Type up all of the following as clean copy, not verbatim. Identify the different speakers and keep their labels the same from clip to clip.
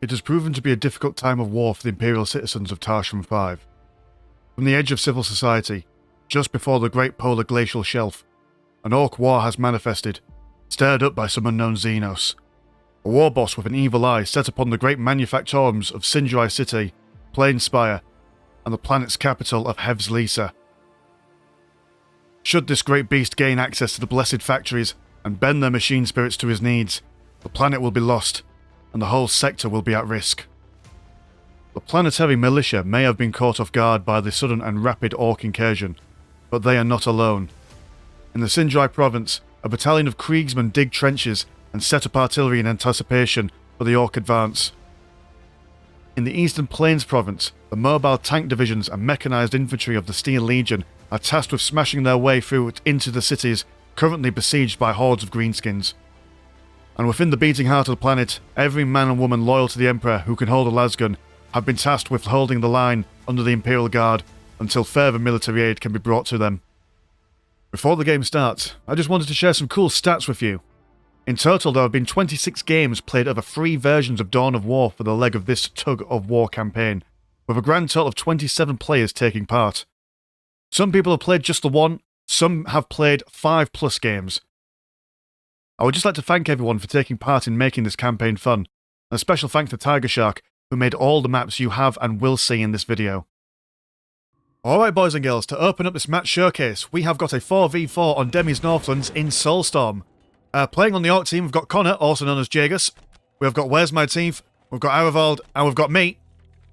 Speaker 1: It has proven to be a difficult time of war for the Imperial citizens of Tarshan 5. From the edge of civil society, just before the Great Polar Glacial Shelf, an Ork war has manifested, stirred up by some unknown Xenos. A war boss with an evil eye set upon the great manufactorums of Sindri City, Plainspire, and the planet's capital of Hevslisa. Should this great beast gain access to the blessed factories and bend their machine spirits to his needs, the planet will be lost, and the whole sector will be at risk. The planetary militia may have been caught off guard by the sudden and rapid Ork incursion, but they are not alone. In the Sindri province, a battalion of Kriegsmen dig trenches and set up artillery in anticipation for the Ork advance. In the Eastern Plains province, the mobile tank divisions and mechanised infantry of the Steel Legion are tasked with smashing their way through into the cities currently besieged by hordes of greenskins. And within the beating heart of the planet, every man and woman loyal to the Emperor who can hold a lasgun have been tasked with holding the line under the Imperial Guard until further military aid can be brought to them. Before the game starts, I just wanted to share some cool stats with you. In total, there have been 26 games played over 3 versions of Dawn of War for the leg of this Tug-of-War campaign, with a grand total of 27 players taking part. Some people have played just the one, some have played 5+ games. I would just like to thank everyone for taking part in making this campaign fun, and a special thanks to Tiger Shark, who made all the maps you have and will see in this video. Alright boys and girls, to open up this match showcase, we have got a 4v4 on Demi's Northlands in Soulstorm. Playing on the Ork team, we've got Connor, also known as Jagus, we've got Where's My Teeth, we've got Aravald, and we've got me.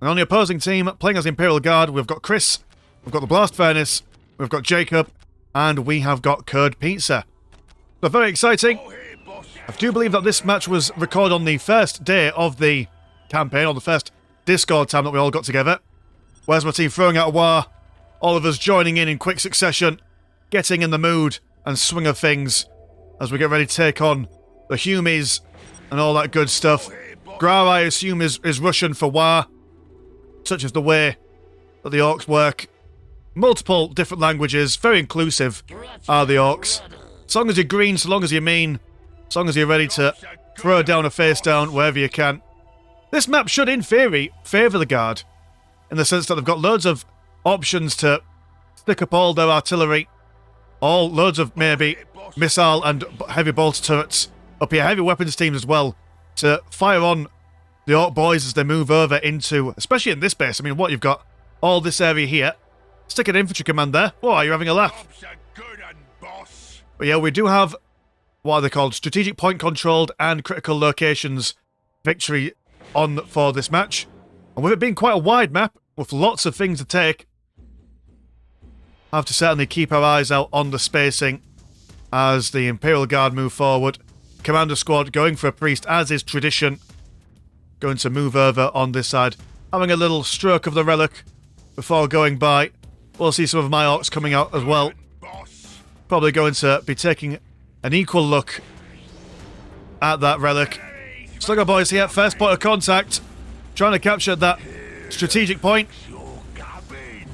Speaker 1: And on the opposing team, playing as the Imperial Guard, we've got Chris, we've got the Blast Furnace, we've got Jacob, and we have got Curd Pizza. So very exciting. I do believe that this match was recorded on the first day of the campaign, or the first Discord time that we all got together. Where's my team throwing out a war? All of us joining in quick succession, getting in the mood and swing of things as we get ready to take on the Humies and all that good stuff. Gra, I assume, is Russian for war, such as the way that the Orks work. Multiple different languages, very inclusive are the Orks. As long as you're green, so long as you're mean, as long as you're ready to throw down a face down wherever you can. This map should, in theory, favour the Guard, in the sense that they've got loads of options to stick up all their artillery, loads of maybe missile and heavy bolter turrets up here, heavy weapons teams as well, to fire on the Ork boys as they move over into, especially in this base. I mean, what, you've got all this area here. Stick an infantry command there. Oh, you're having a laugh. But yeah, we do have, what are they called, strategic point controlled and critical locations victory on for this match. And with it being quite a wide map, with lots of things to take, I have to certainly keep our eyes out on the spacing as the Imperial Guard move forward. Commander squad going for a priest, as is tradition. Going to move over on this side, having a little stroke of the relic before going by. We'll see some of my Orks coming out as well. Probably going to be taking an equal look at that relic. Slugger boys here, first point of contact. Trying to capture that strategic point.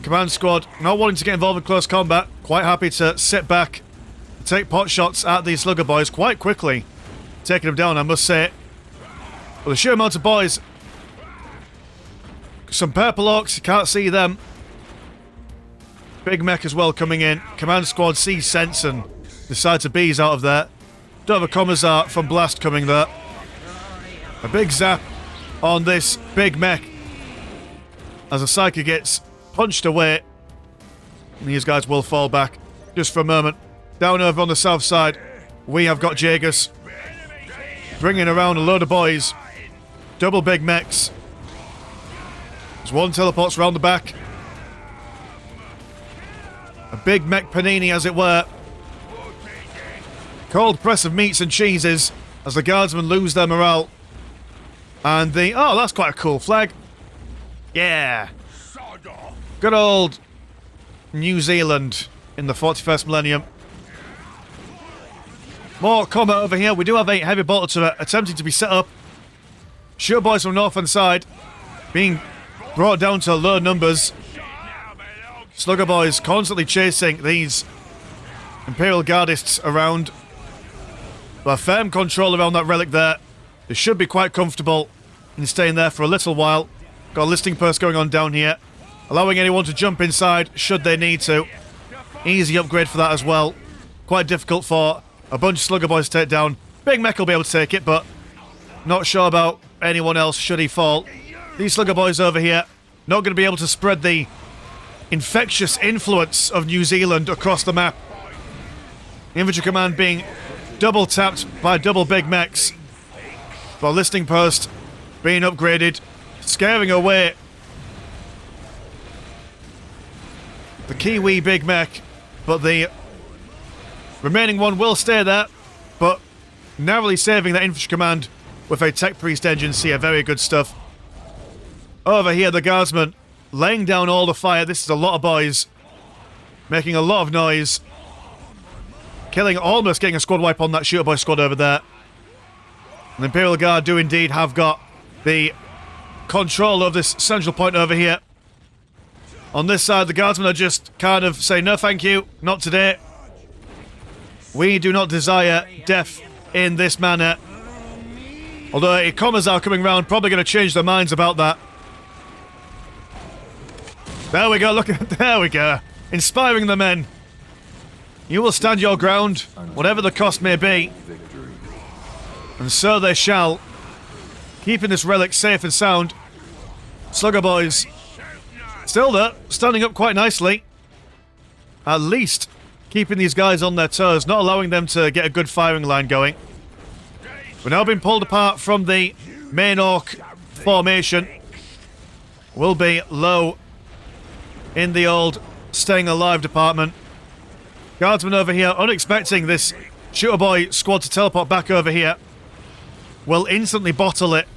Speaker 1: Command squad not wanting to get involved in close combat. Quite happy to sit back and take pot shots at these slugger boys quite quickly. Taking them down, I must say. With the sheer amount of boys. Some purple Orks, you can't see them. Big mech as well coming in. Command squad sees sense and decides to bees out of there. Don't have a commissar from Blast coming there. A big zap on this big mech as a Psyker gets punched away. And these guys will fall back just for a moment. Down over on the south side, we have got Jagus bringing around a load of boys. Double big mechs. There's one teleports around the back. A big mech panini, as it were. Cold press of meats and cheeses as the guardsmen lose their morale. And the... oh, that's quite a cool flag. Yeah. Good old New Zealand in the 41st millennium. More combat over here. We do have a heavy bolter turret attempting to be set up. Sure boys from north and side being brought down to low numbers. Slugger boys constantly chasing these Imperial Guardists around. But firm control around that relic there. They should be quite comfortable and staying there for a little while. Got a listing post going on down here, allowing anyone to jump inside should they need to. Easy upgrade for that as well. Quite difficult for a bunch of slugger boys to take down. Big Mech will be able to take it, but not sure about anyone else should he fall. These slugger boys over here, not going to be able to spread the infectious influence of New Zealand across the map. Infantry command being double tapped by double big mechs. The listing post being upgraded, scaring away the Kiwi big mech, but the remaining one will stay there, but narrowly saving that infantry command with a tech priest engine. See, very good stuff. Over here, the guardsmen laying down all the fire. This is a lot of boys making a lot of noise, killing, almost getting a squad wipe on that shooter boy squad over there. And the Imperial Guard do indeed have got the control of this central point over here. On this side, the guardsmen are just kind of saying, no thank you, not today. We do not desire death in this manner. Although commas are coming round, probably going to change their minds about that. There we go, look at, there we go. Inspiring the men. You will stand your ground, whatever the cost may be. And so they shall. Keeping this relic safe and sound. Slugger boys. Still there, standing up quite nicely. At least keeping these guys on their toes, not allowing them to get a good firing line going. We're now being pulled apart from the main Ork formation. Will be low in the old staying alive department. Guardsmen over here, unexpecting this shooter boy squad to teleport back over here, will instantly bottle it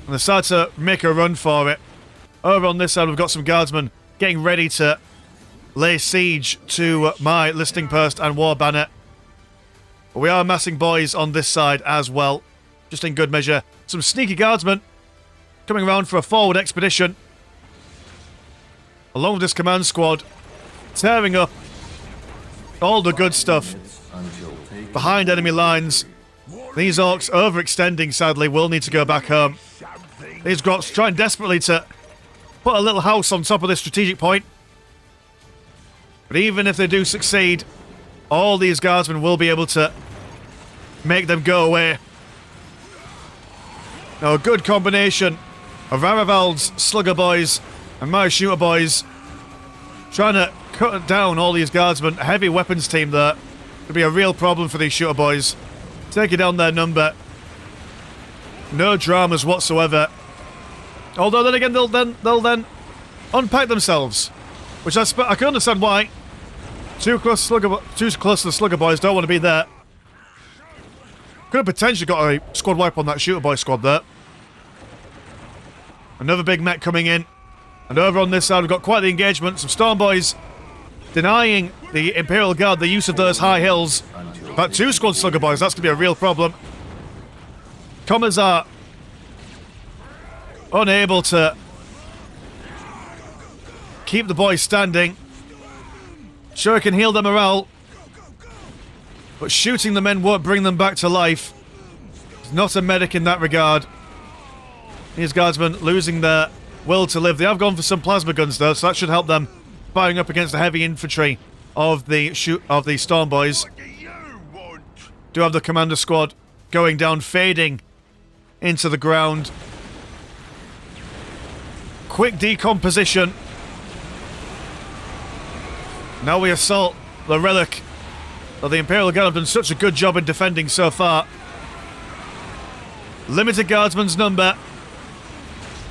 Speaker 1: and decide to make a run for it. Over on this side, we've got some guardsmen getting ready to lay siege to my listing post and war banner. But we are amassing boys on this side as well, just in good measure. Some sneaky guardsmen coming around for a forward expedition, along with this command squad, tearing up all the good stuff behind enemy lines. These Orks overextending, sadly, will need to go back home. These Grots trying desperately to put a little house on top of this strategic point. But even if they do succeed, all these guardsmen will be able to make them go away. Now, a good combination of Aravald's slugger boys and my shooter boys trying to cut down all these guardsmen. A heavy weapons team there. Could be a real problem for these shooter boys. Taking down their number. No dramas whatsoever. Although then again, they'll then unpack themselves, which I can understand why. Too close to the slugger boys, don't want to be there. Could have potentially got a squad wipe on that shooter boy squad there. Another big mech coming in. And over on this side, we've got quite the engagement. Some Storm Boys denying the Imperial Guard the use of those high hills. About 2 squad slugger boys, that's going to be a real problem. Commas are unable to keep the boys standing. Sure, it can heal their morale, but shooting the men won't bring them back to life. He's not a medic in that regard. These guardsmen losing their will to live. They have gone for some plasma guns though, so that should help them firing up against the heavy infantry of the Storm Boys. Do have the commander squad going down, fading into the ground. Quick decomposition. Now we assault the relic that the Imperial Guard have done such a good job in defending so far. Limited guardsman's number,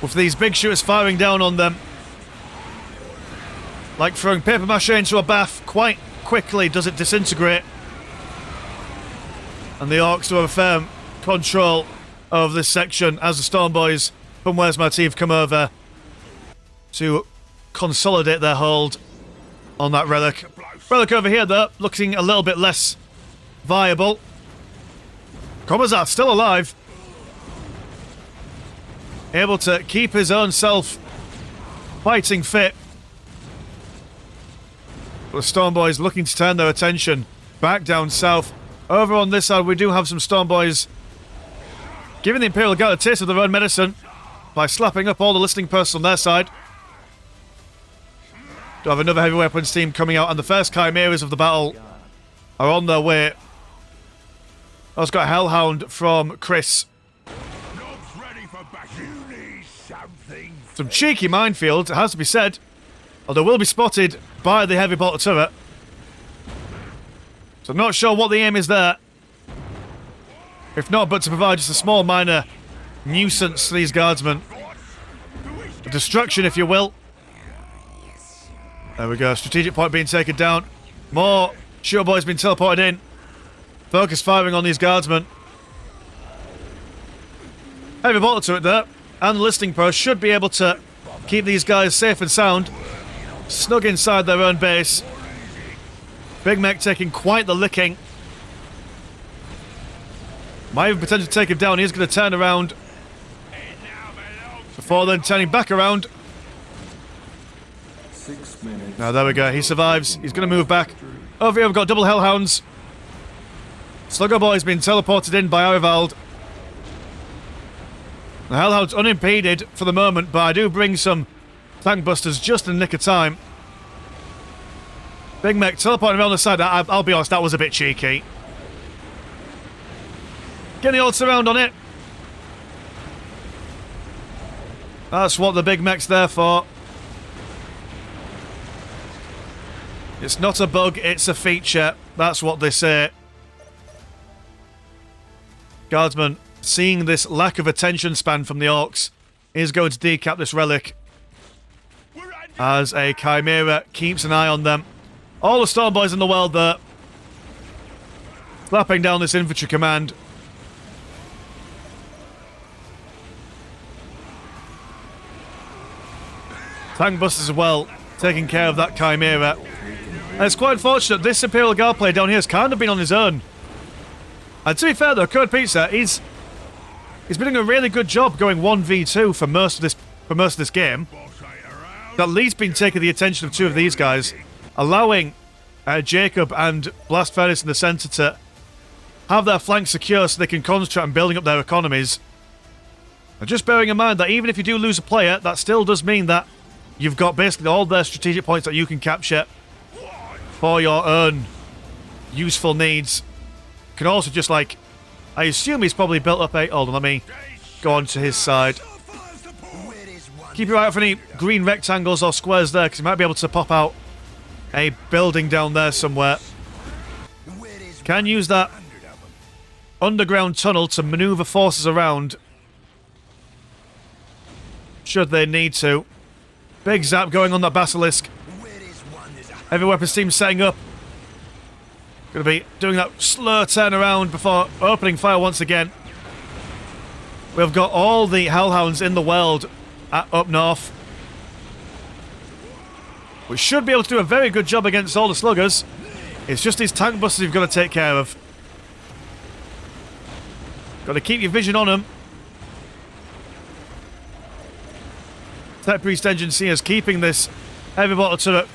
Speaker 1: with these big shooters firing down on them. Like throwing paper mache into a bath, quite quickly does it disintegrate. And the Orks do have a firm control of this section as the Storm Boys from Where's My Teeth come over to consolidate their hold on that relic. Relic over here though, looking a little bit less viable. Komazat still alive. Able to keep his own self fighting fit. But the Storm Boys looking to turn their attention back down south. Over on this side we do have some Storm Boys giving the Imperial Guard a taste of their own medicine by slapping up all the listening posts on their side. Do have another heavy weapons team coming out, and the first chimeras of the battle are on their way. I've got a Hellhound from Chris. Some cheeky minefields, it has to be said. Although will be spotted by the heavy bolter turret. So I'm not sure what the aim is there. If not, but to provide just a small minor nuisance to these guardsmen. A destruction, if you will. There we go, strategic point being taken down. More shooter boys being teleported in. Focus firing on these guardsmen. Heavy bolter turret there. And the listening post should be able to keep these guys safe and sound. Snug inside their own base. Big Mech taking quite the licking. Might even potentially take him down. He's going to turn around. Before then turning back around.
Speaker 2: 6 minutes.
Speaker 1: Now there we go. He survives. He's going to move back. Over here we've got double Hellhounds. Slugger Boy's been teleported in by Arivald. The Hellhound's unimpeded for the moment, but I do bring some tank busters just in the nick of time. Big Mech teleporting around the side. I'll be honest, that was a bit cheeky. Getting the old surround on it. That's what the Big Mech's there for. It's not a bug, it's a feature. That's what they say. Guardsman, seeing this lack of attention span from the Orks, is going to decap this relic. As a Chimera keeps an eye on them. All the Storm Boys in the world there. Slapping down this infantry command. Tank busters as well, taking care of that Chimera. And it's quite unfortunate, this Imperial Guard player down here has kind of been on his own. And to be fair though, Code Pizza, he's been doing a really good job going 1v2 for most of this game. At least been taking the attention of two of these guys, allowing Jacob and Blast Furnace in the centre to have their flanks secure so they can concentrate on building up their economies. And just bearing in mind that even if you do lose a player, that still does mean that you've got basically all their strategic points that you can capture for your own useful needs. You can also just like, I assume he's probably built up a, hold on, let me go on to his side. Keep your eye out for any green rectangles or squares there, because he might be able to pop out a building down there somewhere. Can use that underground tunnel to maneuver forces around, should they need to. Big zap going on that Basilisk. Heavy weapons team setting up. Going to be doing that slow turnaround before opening fire once again. We've got all the Hellhounds in the world up north. We should be able to do a very good job against all the sluggers. It's just these tank busters you've got to take care of. Got to keep your vision on them. Tech Priest Engine Seers keeping this heavy bolter turret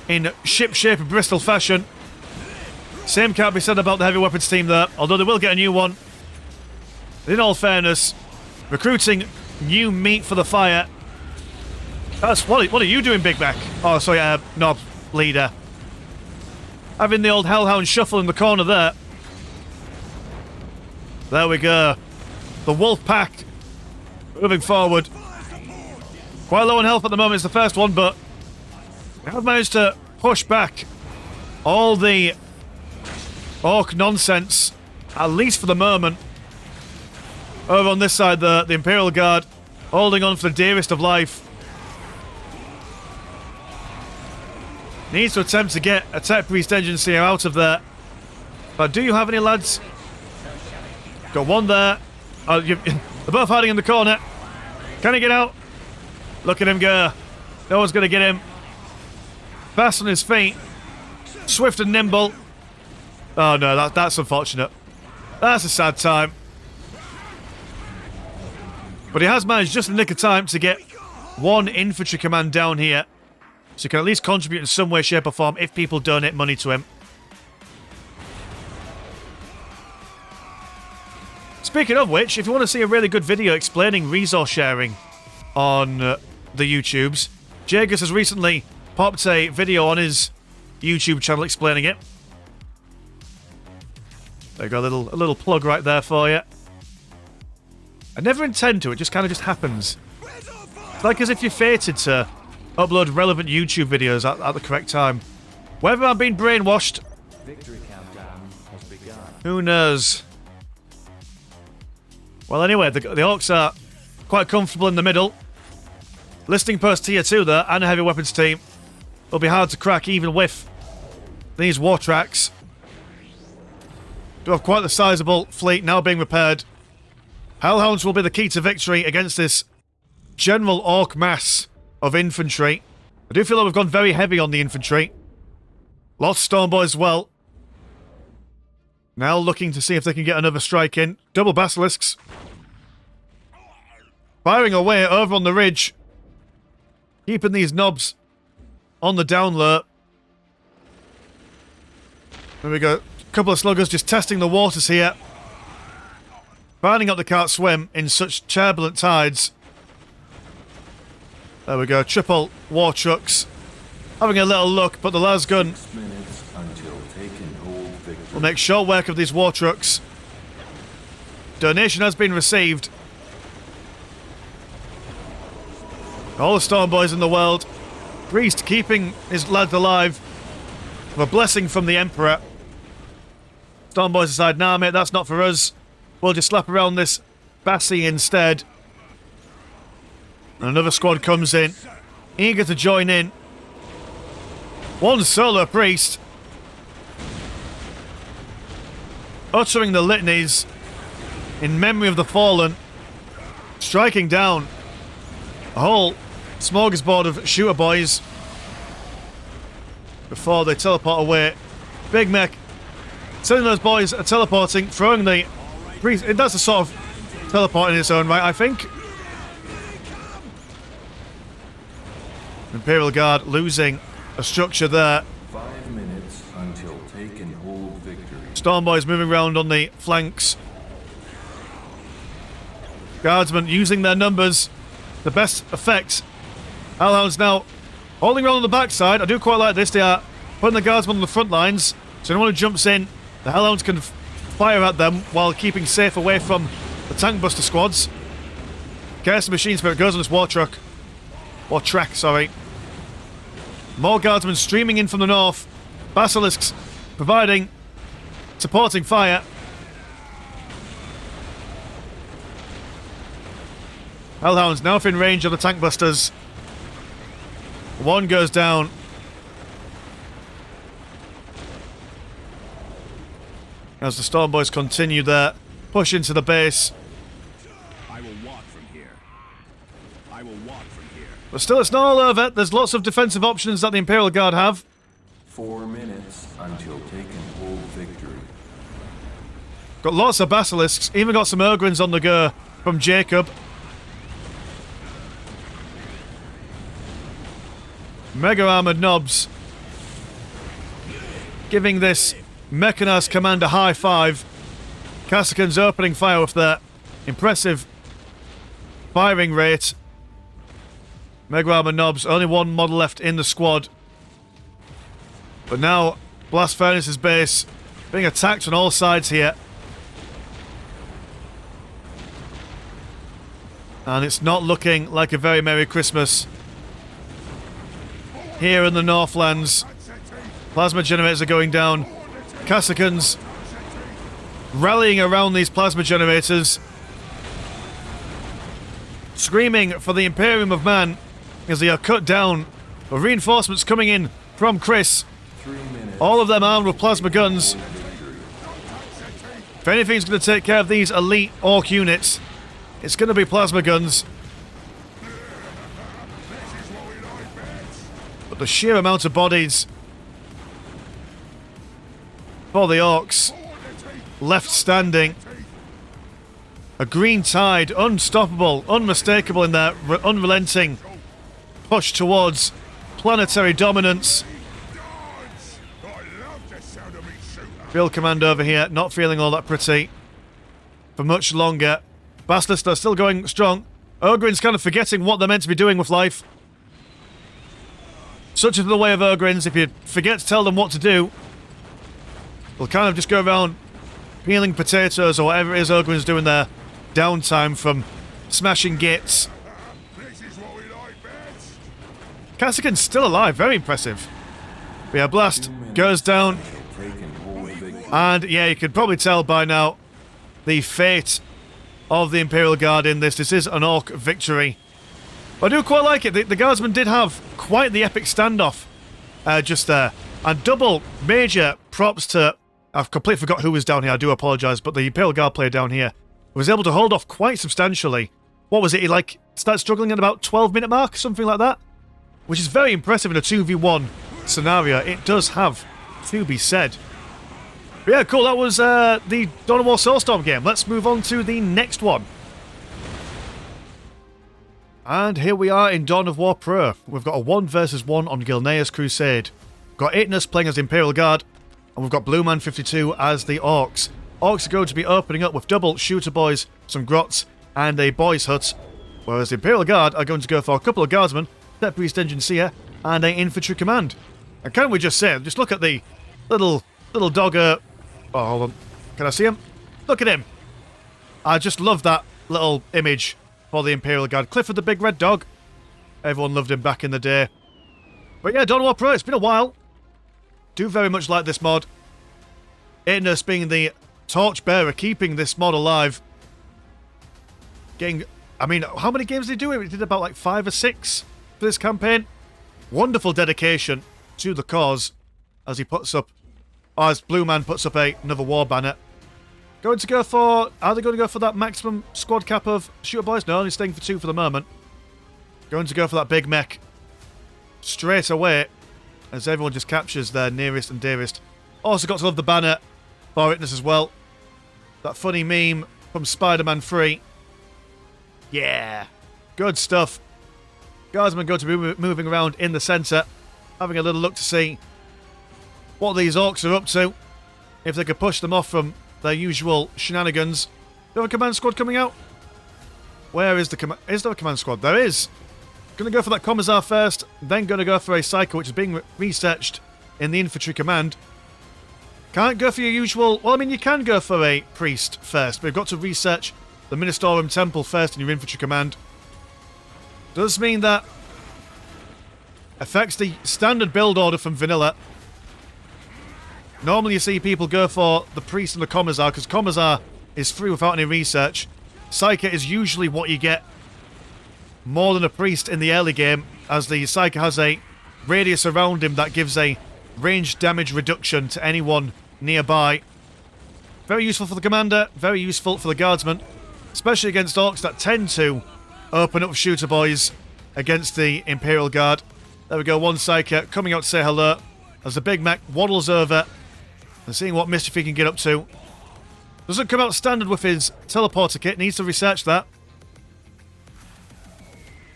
Speaker 1: in ship shape and Bristol fashion. Same can't be said about the heavy weapons team there, although they will get a new one. In all fairness, recruiting new meat for the fire. That's what are you doing, Big Mac? Oh, sorry, Knob Leader. Having the old Hellhound shuffle in the corner there. There we go. The Wolf Pack moving forward. Quite low on health at the moment, it's the first one, but we have managed to push back all the Ork nonsense, at least for the moment. Over on this side, the Imperial Guard holding on for the dearest of life. Needs to attempt to get a Tech Priest Engine Seer out of there. But do you have any lads? Got one there. They're both hiding in the corner. Can he get out? Look at him go. No one's going to get him. Fast on his feet. Swift and nimble. Oh no, that's unfortunate. That's a sad time. But he has managed just in the nick of time to get one infantry command down here. So he can at least contribute in some way, shape or form if people donate money to him. Speaking of which, if you want to see a really good video explaining resource sharing on the YouTubes, Jagus has recently popped a video on his YouTube channel explaining it. There you go, a little plug right there for you. I never intend to, it just kind of just happens. It's like as if you're fated to upload relevant YouTube videos at the correct time. Whether I'm being brainwashed,
Speaker 2: Victory countdown has begun.
Speaker 1: Who knows? Well, anyway, the Orks are quite comfortable in the middle. Listing post tier 2 there, and a heavy weapons team. It'll be hard to crack even with these war tracks. Do have quite the sizable fleet now being repaired. Hellhounds will be the key to victory against this general Ork mass of infantry. I do feel like we've gone very heavy on the infantry. Lots of Stormboys as well. Now looking to see if they can get another strike in. Double Basilisks. Firing away over on the ridge. Keeping these knobs on the down low. There we go. A couple of sluggers just testing the waters here. Finding out they can't swim in such turbulent tides. There we go. Triple war trucks. Having a little look, but the lasgun will make short work of these war trucks. Donation has been received. All the Stormboys in the world. Priest keeping his lads alive. With a blessing from the Emperor. Stormboys decide, nah mate, that's not for us. We'll just slap around this Bassi instead. And another squad comes in. Eager to join in. One solo priest. Uttering the litanies in memory of the fallen. Striking down a whole smorgasbord of shooter boys before they teleport away. Big Mech sending those boys are teleporting, throwing the priest. That's a sort of teleport in its own right, I think. Imperial Guard losing a structure there.
Speaker 3: 5 minutes until take and hold victory.
Speaker 1: Stormboys moving around on the flanks. Guardsmen using their numbers. The best effect. Hellhounds now holding around on the backside. I do quite like this. They are putting the guardsmen on the front lines. So anyone who jumps in, the Hellhounds can fire at them while keeping safe away from the tank buster squads. Curse Machine Spirit goes on this war truck. War track, sorry. More guardsmen streaming in from the north. Basilisks providing supporting fire. Hellhounds now within range of the tank busters. One goes down. As the Stormboys continue their push into the base.
Speaker 4: I will walk from here. I will walk from here.
Speaker 1: But still, it's not all over. There's lots of defensive options that the Imperial Guard have.
Speaker 3: 4 minutes until take and hold victory.
Speaker 1: Got lots of Basilisks. Even got some Ogrins on the go from Jacob. Mega armored knobs. Giving this mechanized command a high five. Kassakan's opening fire with their impressive firing rate. Mega armored knobs. Only one model left in the squad. But now, Blast Furnace's base being attacked on all sides here. And it's not looking like a very Merry Christmas here in the Northlands. Plasma generators are going down. Kassakans rallying around these plasma generators. Screaming for the Imperium of Man as they are cut down. With reinforcements coming in from Chris.
Speaker 3: 3 minutes.
Speaker 1: All of them armed with plasma guns. If anything's going to take care of these elite Ork units, it's going to be plasma guns. But the sheer amount of bodies for the Orks left standing. A green tide, unstoppable, unmistakable in their unrelenting push towards planetary dominance. Field command over here, not feeling all that pretty. for much longer. Basilisk are still going strong. Ogrin's kind of forgetting what they're meant to be doing with life. Such is the way of Ogrins. If you forget to tell them what to do, they'll kind of just go around peeling potatoes or whatever it is Ogrin's doing their downtime from smashing gates.
Speaker 4: This is what we like best.
Speaker 1: Kassakin's still alive. Very impressive. But yeah, Blast goes down.
Speaker 3: Taken hold victory.
Speaker 1: And yeah, you could probably tell by now the fate of the Imperial Guard in this. This is an Orc victory. But I do quite like it. The Guardsmen did have quite the epic standoff just there. And double major props to... I've completely forgot who was down here. I do apologise. But the Imperial Guard player down here was able to hold off quite substantially. What was it? He like started struggling at about 12-minute mark? Something like that? Which is very impressive in a 2v1 scenario. It does have to be said. But yeah, cool. That was the Dawn of War Soulstorm game. Let's move on to the next one. And here we are in Dawn of War Pro. We've got a 1 versus 1 on Gilneas Crusade. We've got Aetnus playing as the Imperial Guard, and we've got Blue Man 52 as the Orks. Orks are going to be opening up with double shooter boys, some grots, and a boys hut, whereas the Imperial Guard are going to go for a couple of guardsmen, Step Priest Engine Seer, and an infantry command. And can we just say, just look at the little dogger. Oh, hold on. Can I see him? Look at him. I just love that little image for the Imperial Guard. Clifford the big red dog. Everyone loved him back in the day. But yeah, Dawn of War Pro, it's been a while. Do very much like this mod. Aetnus being the torchbearer, keeping this mod alive. Getting... I mean, how many games did he do? He did about like 5 or 6 for this campaign. Wonderful dedication to the cause as he puts up... as Blue Man puts up another war banner. Going to go for... Are they going to go for that maximum squad cap of shooter boys? No, only staying for 2 for the moment. Going to go for that big mech. Straight away. As everyone just captures their nearest and dearest. Also got to love the banner for Aetnus as well. That funny meme from Spider-Man 3. Yeah. Good stuff. Guardsmen going to be moving around in the centre. Having a little look to see what these Orks are up to. If they could push them off from their usual shenanigans. Do you have a command squad coming out? Where is the command... Is there a command squad? There is. Going to go for that Commissar first. Then going to go for a Psycho, which is being researched in the infantry command. Can't go for your usual... Well, I mean, you can go for a Priest first. But you've got to research the Ministorum Temple first in your infantry command. Does mean that... affects the standard build order from vanilla. Normally you see people go for the Priest and the Commissar, because Commissar is free without any research. Psyker is usually what you get more than a Priest in the early game, as the Psyker has a radius around him that gives a range damage reduction to anyone nearby. Very useful for the Commander, very useful for the Guardsman, especially against Orks that tend to open up shooter boys against the Imperial Guard. There we go, one Psyker coming out to say hello, as the big mech waddles over and seeing what mischief he can get up to. Doesn't come out standard with his teleporter kit, needs to research that.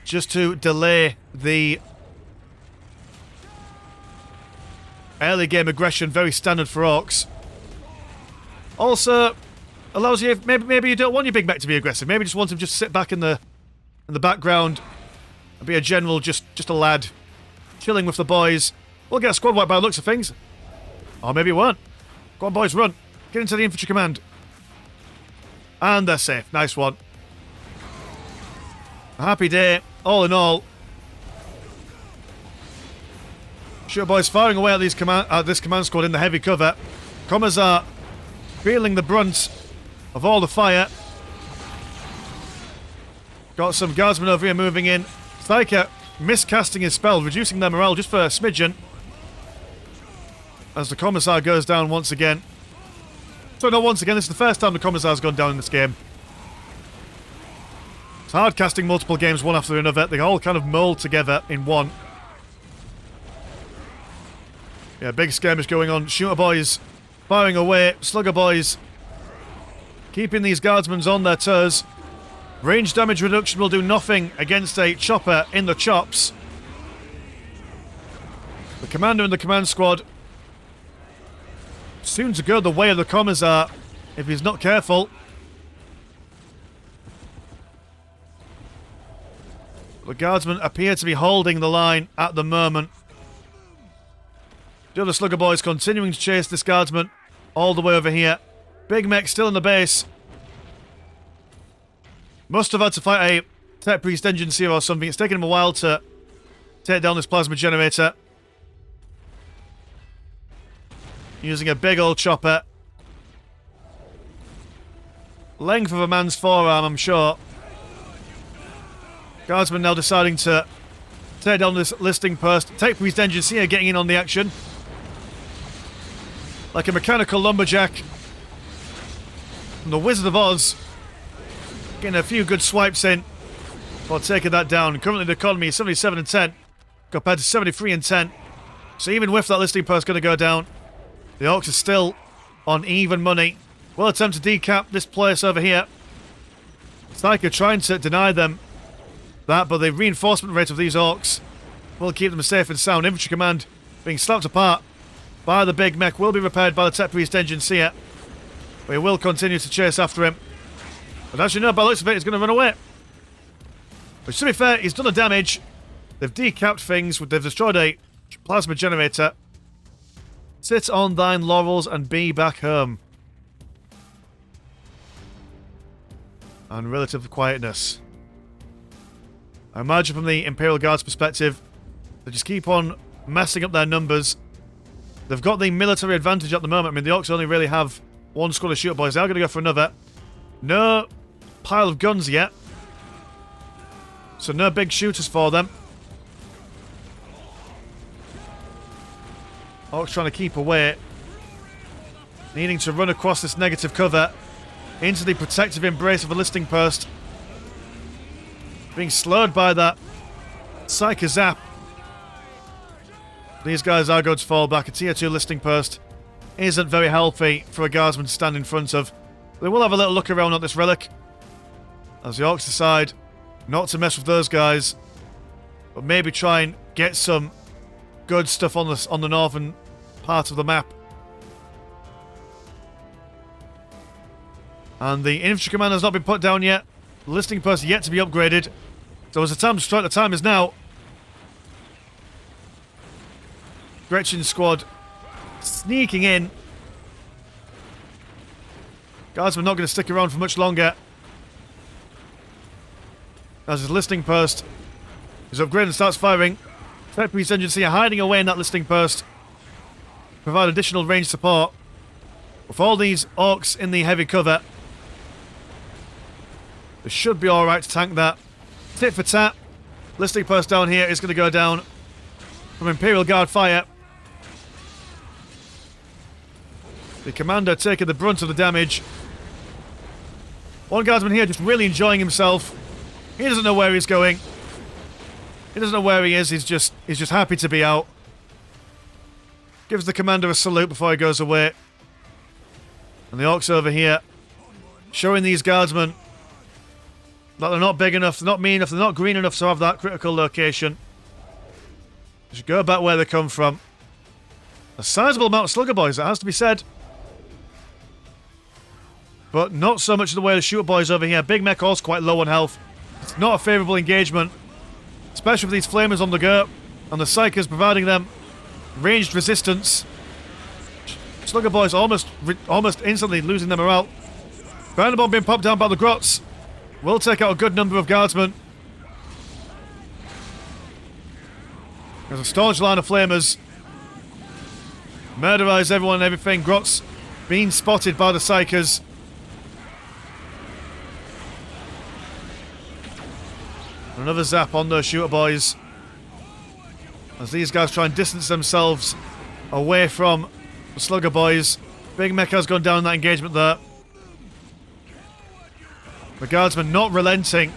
Speaker 1: Just to delay the early game aggression, very standard for Orks. Also, allows you, maybe you don't want your big mech to be aggressive, maybe just want him just sit back in the background and be a general, just a lad, chilling with the boys. We'll get a squad wipe by the looks of things. Or maybe it won't. Go on, boys, run. Get into the infantry command. And they're safe. Nice one. A happy day, all in all. Sure, boys, firing away at this command squad in the heavy cover. Commissar feeling the brunt of all the fire. Got some guardsmen over here moving in. Psyker miscasting his spell, reducing their morale just for a smidgen. As the Commissar goes down once again. So not once again, this is the first time the Commissar's gone down in this game. It's hard casting multiple games one after another. They all kind of mold together in one. Yeah, big skirmish going on. Shooter boys firing away. Slugger boys keeping these guardsmen on their toes. Range damage reduction will do nothing against a chopper in the chops. The commander and the command squad soon to go the way of the Commissar if he's not careful. The guardsmen appear to be holding the line at the moment. The other slugger boys continuing to chase this guardsman all the way over here. Big mech still in the base. Must have had to fight a tech priest engine seer or something. It's taken him a while to take down this plasma generator. Using a big old chopper. Length of a man's forearm, I'm sure. Guardsman now deciding to take down this listing post. Tech priest engine seer getting in on the action. Like a mechanical lumberjack. And the Wizard of Oz. Getting a few good swipes in. While taking that down. Currently the economy is 77 and 10. Compared to 73 and 10. So even with that listing post going to go down, the Orks are still on even money. Will attempt to decap this place over here. Psycho trying to deny them that, but the reinforcement rate of these Orks will keep them safe and sound. Infantry command being slapped apart by the big mech will be repaired by the Tech Priest engine seer. We will continue to chase after him. But as you know, by the looks of it, he's going to run away. Which, to be fair, he's done the damage. They've decapped things. They've destroyed a plasma generator. Sit on thine laurels and be back home. And relative quietness. I imagine from the Imperial Guard's perspective, they just keep on messing up their numbers. They've got the military advantage at the moment. I mean, the Orks only really have one squad of shooter boys. They are going to go for another. No pile of guns yet. So no big shooters for them. Orks trying to keep away. Needing to run across this negative cover into the protective embrace of a listing post. Being slowed by that Psycho Zap. These guys are going to fall back. A tier 2 listing post isn't very healthy for a guardsman to stand in front of. They will have a little look around at this relic as the Orks decide not to mess with those guys, but maybe try and get some good stuff on the northern part of the map. And the infantry command has not been put down yet. The listing post yet to be upgraded. So it's a time to strike. The time is now. Gretchen's squad sneaking in. Guardsmen not going to stick around for much longer. As his listing post is upgraded and starts firing. Tech Priest engine seer hiding away in that listing post. Provide additional range support. With all these Orks in the heavy cover, they should be alright to tank that. Tit for tat. Listing post down here is going to go down from Imperial Guard fire. The commander taking the brunt of the damage. One guardsman here just really enjoying himself. He doesn't know where he's going. He doesn't know where he is. He's just happy to be out. Gives the commander a salute before he goes away. And the Orks over here showing these guardsmen that they're not big enough, they're not mean enough, they're not green enough to have that critical location. They should go back where they come from. A sizable amount of slugger boys, that has to be said. But not so much in the way of the shooter boys over here. Big mech also quite low on health. It's not a favourable engagement. Especially with these flamers on the go. And the psychers providing them ranged resistance. Slugger boys almost instantly losing their morale. Burner bomb being popped down by the grots. Will take out a good number of guardsmen. There's a staunch line of flamers. Murderize everyone and everything. Grots being spotted by the psychers. Another zap on those shooter boys. As these guys try and distance themselves away from the slugger boys. Big mech has gone down in that engagement there. The guardsmen not relenting.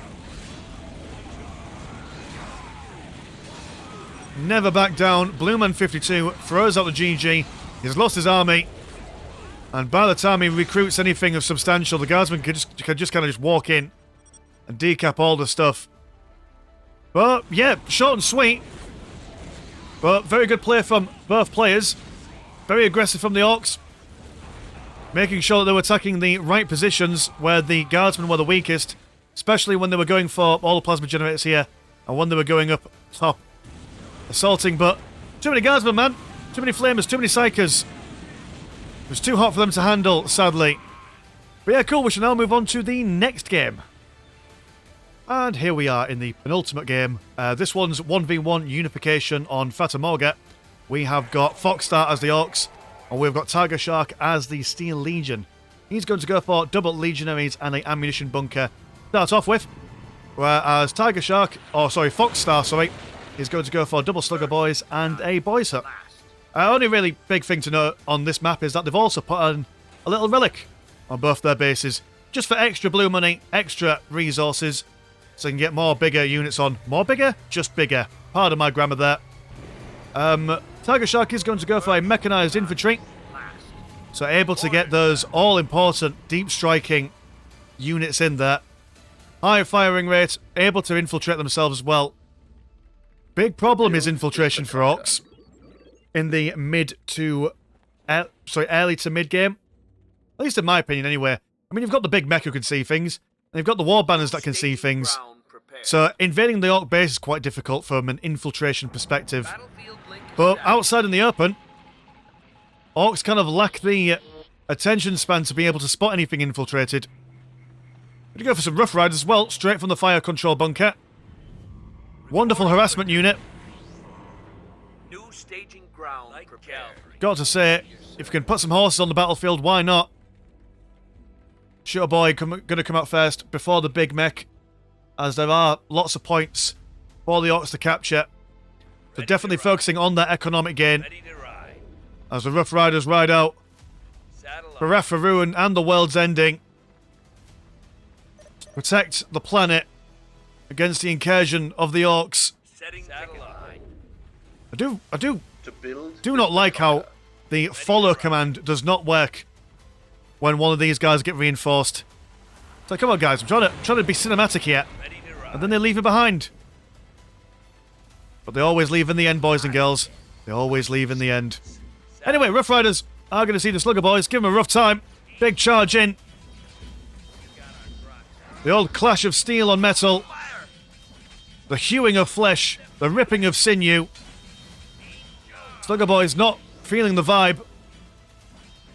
Speaker 1: Never back down. Blueman 52 throws out the GG. He's lost his army. And by the time he recruits anything of substantial, the guardsmen can just kind of just walk in and decap all the stuff. But yeah, short and sweet. But very good play from both players. Very aggressive from the Orks. Making sure that they were attacking the right positions where the guardsmen were the weakest. Especially when they were going for all the plasma generators here. and when they were going up top, assaulting, but too many guardsmen, man. Too many flamers, too many psychers. It was too hot for them to handle, sadly. But yeah, cool. We shall now move on to the next game. And here we are in the penultimate game. This one's 1v1 unification on Fatimoga. We have got Foxstar as the Orks, and we've got Tiger Shark as the Steel Legion. He's going to go for double Legionaries and an ammunition bunker to start off with. Whereas Foxstar, is going to go for double Slugger Boys and a Boys Hut. Only really big thing to note on this map is that they've also put on a little relic on both their bases, just for extra blue money, extra resources, so you can get more bigger units on. More bigger? Just bigger. Pardon my grammar there. Tiger Shark is going to go for a mechanized infantry, so able to get those all-important deep striking units in there. High firing rate, able to infiltrate themselves as well. Big problem is infiltration for Orks in the early to mid game. At least in my opinion, anyway. I mean, you've got the big mech who can see things, and you've got the war banners that can see things. So invading the Ork base is quite difficult from an infiltration perspective. But outside in the open, Orks kind of lack the attention span to be able to spot anything infiltrated. We're going to go for some Rough Riders as well, straight from the fire control bunker. Wonderful harassment unit.
Speaker 5: New staging ground prepared.
Speaker 1: Got to say, if you can put some horses on the battlefield, why not? Shooter Boy going to come out first before the big mech, as there are lots of points for the Orks to capture. So definitely focusing on that economic gain as the Rough Riders ride out for ruin and the world's ending. Protect the planet against the incursion of the Orks. I do not like how the follow command does not work when one of these guys get reinforced. So come on, guys, I'm trying to be cinematic here, and then they leave me behind. But they always leave in the end, boys and girls. They always leave in the end. Anyway, Rough Riders are going to see the Slugger Boys. Give them a rough time. Big charge in. The old clash of steel on metal. The hewing of flesh. The ripping of sinew. Slugger Boys not feeling the vibe.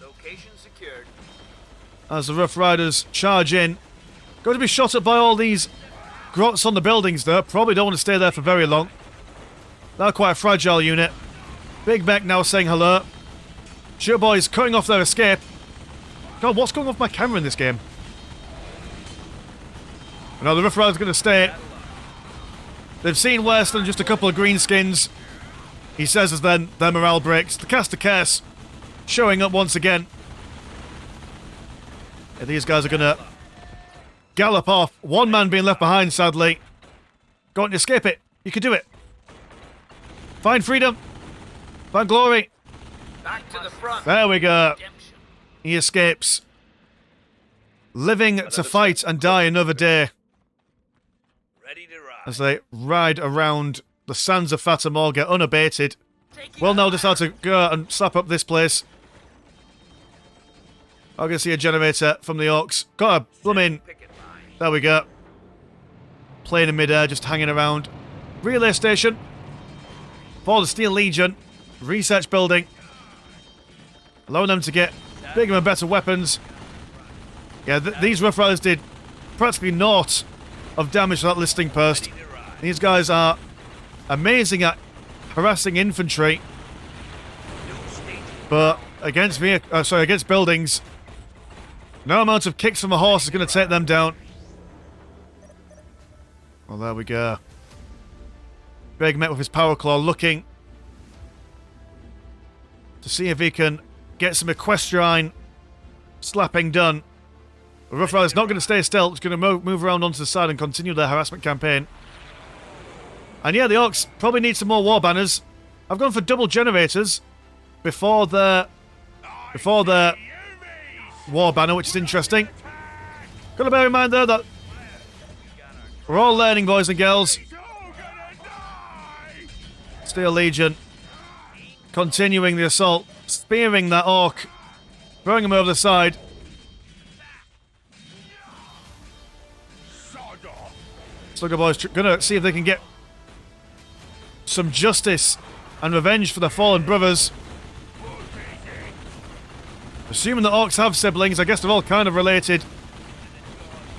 Speaker 5: Location secured.
Speaker 1: As the Rough Riders charge in. Going to be shot at by all these grots on the buildings there. Probably don't want to stay there for very long. They're quite a fragile unit. Big mech now saying hello. Shooter Boys cutting off their escape. God, what's going on with my camera in this game? Now the Rough Riders going to stay. They've seen worse than just a couple of greenskins. He says as then their morale breaks. The Caster Curse showing up once again. Yeah, these guys are going to gallop off. One man being left behind, sadly. Go on, escape it. You can do it. Find freedom. Find glory.
Speaker 5: Back to the front.
Speaker 1: There we go.
Speaker 5: Redemption.
Speaker 1: He escapes. Living to fight and die another day.
Speaker 5: Ready to ride.
Speaker 1: As they ride around the sands of Fatimoga unabated. Well, now decide to go and slap up this place. I'm going to see a generator from the Orks. Got a blooming... There we go. Plane in midair, just hanging around. Relay station. For the Steel Legion. Research building. Allowing them to get bigger and better weapons. Yeah, these Rough Riders did practically naught of damage to that listing post. These guys are amazing at harassing infantry. But against buildings, no amount of kicks from a horse is going to take them down. Well, there we go. Big mech with his power claw looking to see if he can get some equestrian slapping done. The Rough Riders not going to stay still. It's going to move around onto the side and continue their harassment campaign. And yeah, the Orks probably need some more war banners. I've gone for double generators before the war banner, which is interesting. Got to bear in mind though that we're all learning, boys and girls. Steel Legion continuing the assault, spearing that Ork, throwing him over the side. Slugger Boys gonna see if they can get some justice and revenge for their fallen brothers. Assuming that orcs have siblings, I guess they're all kind of related.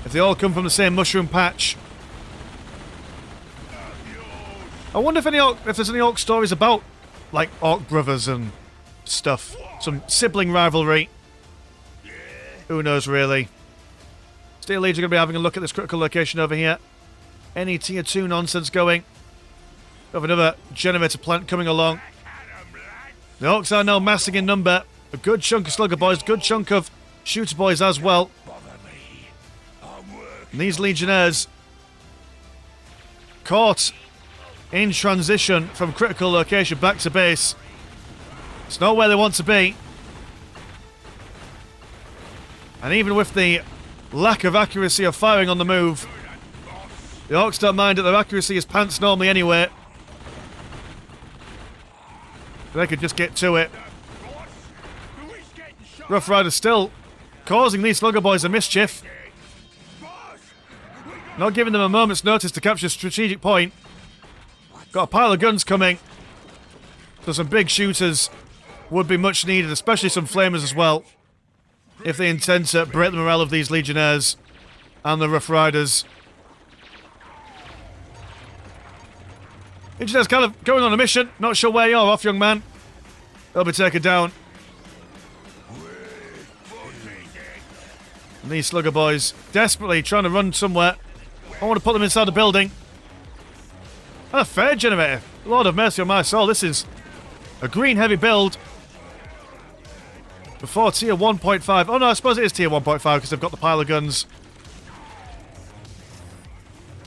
Speaker 1: If they all come from the same mushroom patch. I wonder if there's any orc stories about, like, orc brothers and stuff. Some sibling rivalry. Who knows, really. Steel Legion are going to be having a look at this critical location over here. Any tier 2 nonsense going. We have another generator plant coming along. The orcs are now massing in number. A good chunk of slugger boys, good chunk of shooter boys as well. And these legionnaires caught in transition from critical location back to base. It's not where they want to be. And even with the lack of accuracy of firing on the move, the orcs don't mind that their accuracy is pants normally anyway. They could just get to it. Rough Riders still causing these slugger boys a mischief. Not giving them a moment's notice to capture a strategic point. Got a pile of guns coming. So some big shooters would be much needed, especially some flamers as well, if they intend to break the morale of these legionnaires and the Rough Riders. Legionnaires kind of going on a mission. Not sure where you're off, young man. They'll be taken down. And these slugger boys desperately trying to run somewhere. I want to put them inside the building. And a fair generator. Lord have mercy on my soul. This is a green heavy build. Before tier 1.5. Oh no, I suppose it is tier 1.5 because they've got the pile of guns.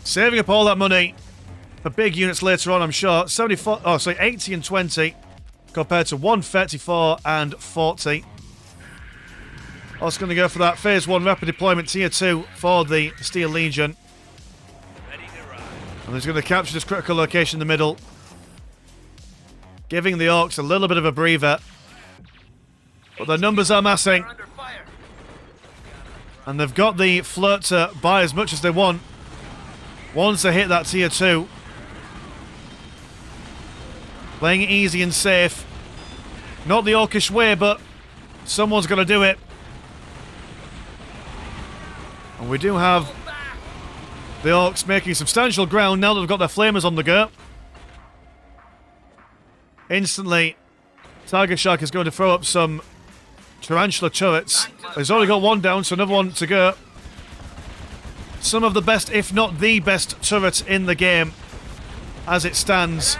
Speaker 1: Saving up all that money for big units later on, I'm sure. 74. Oh, sorry, 80 and 20 compared to 134 and 40. Also going to go for that phase 1 rapid deployment tier 2 for the Steel Legion. And he's going to capture this critical location in the middle, giving the orcs a little bit of a breather. But their numbers are massing. And they've got the flirt to buy as much as they want once they hit that tier 2. Playing it easy and safe. Not the orcish way, but someone's got to do it. And we do have the orcs making substantial ground now that they've got their flamers on the go. Instantly, Tiger Shark is going to throw up some tarantula turrets. He's already got one down, so another one to go. Some of the best, if not the best, turret in the game as it stands.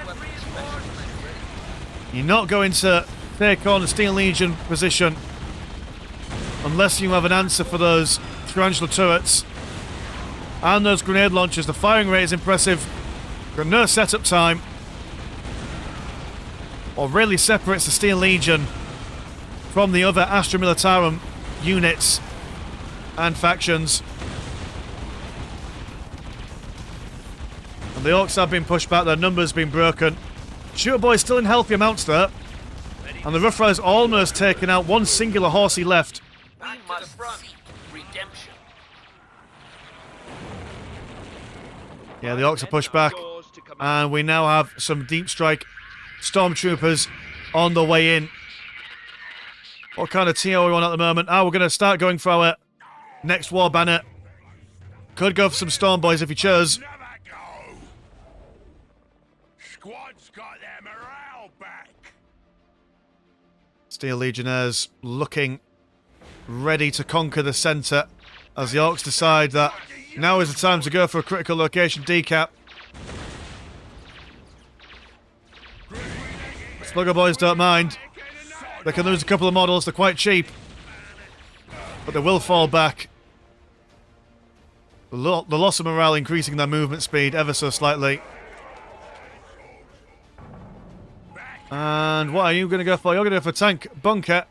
Speaker 1: You're not going to take on a Steel Legion position unless you have an answer for those tarantula turrets. And those grenade launchers. The firing rate is impressive. Got no setup time. What really separates the Steel Legion from the other Astra Militarum units and factions. And the Orks have been pushed back, their numbers been broken. Shooter Boy's still in healthy amounts there. And the Rough Riders almost taken out, one singular horsey left.
Speaker 5: Back to the front. Redemption.
Speaker 1: Yeah, the Orks are pushed back. And we now have some deep strike stormtroopers on the way in. What kind of TO are we on at the moment? We're going to start going for our next war banner. Could go for some Storm Boys if he chose.
Speaker 4: Squad's got their morale back.
Speaker 1: Steel Legionnaires looking ready to conquer the centre as the Orks decide that now is the time to go for a critical location decap. Slugger Boys don't mind. They can lose a couple of models, they're quite cheap. But they will fall back. The loss of morale increasing their movement speed ever so slightly. And what are you going to go for? You're going to go for tank bunker.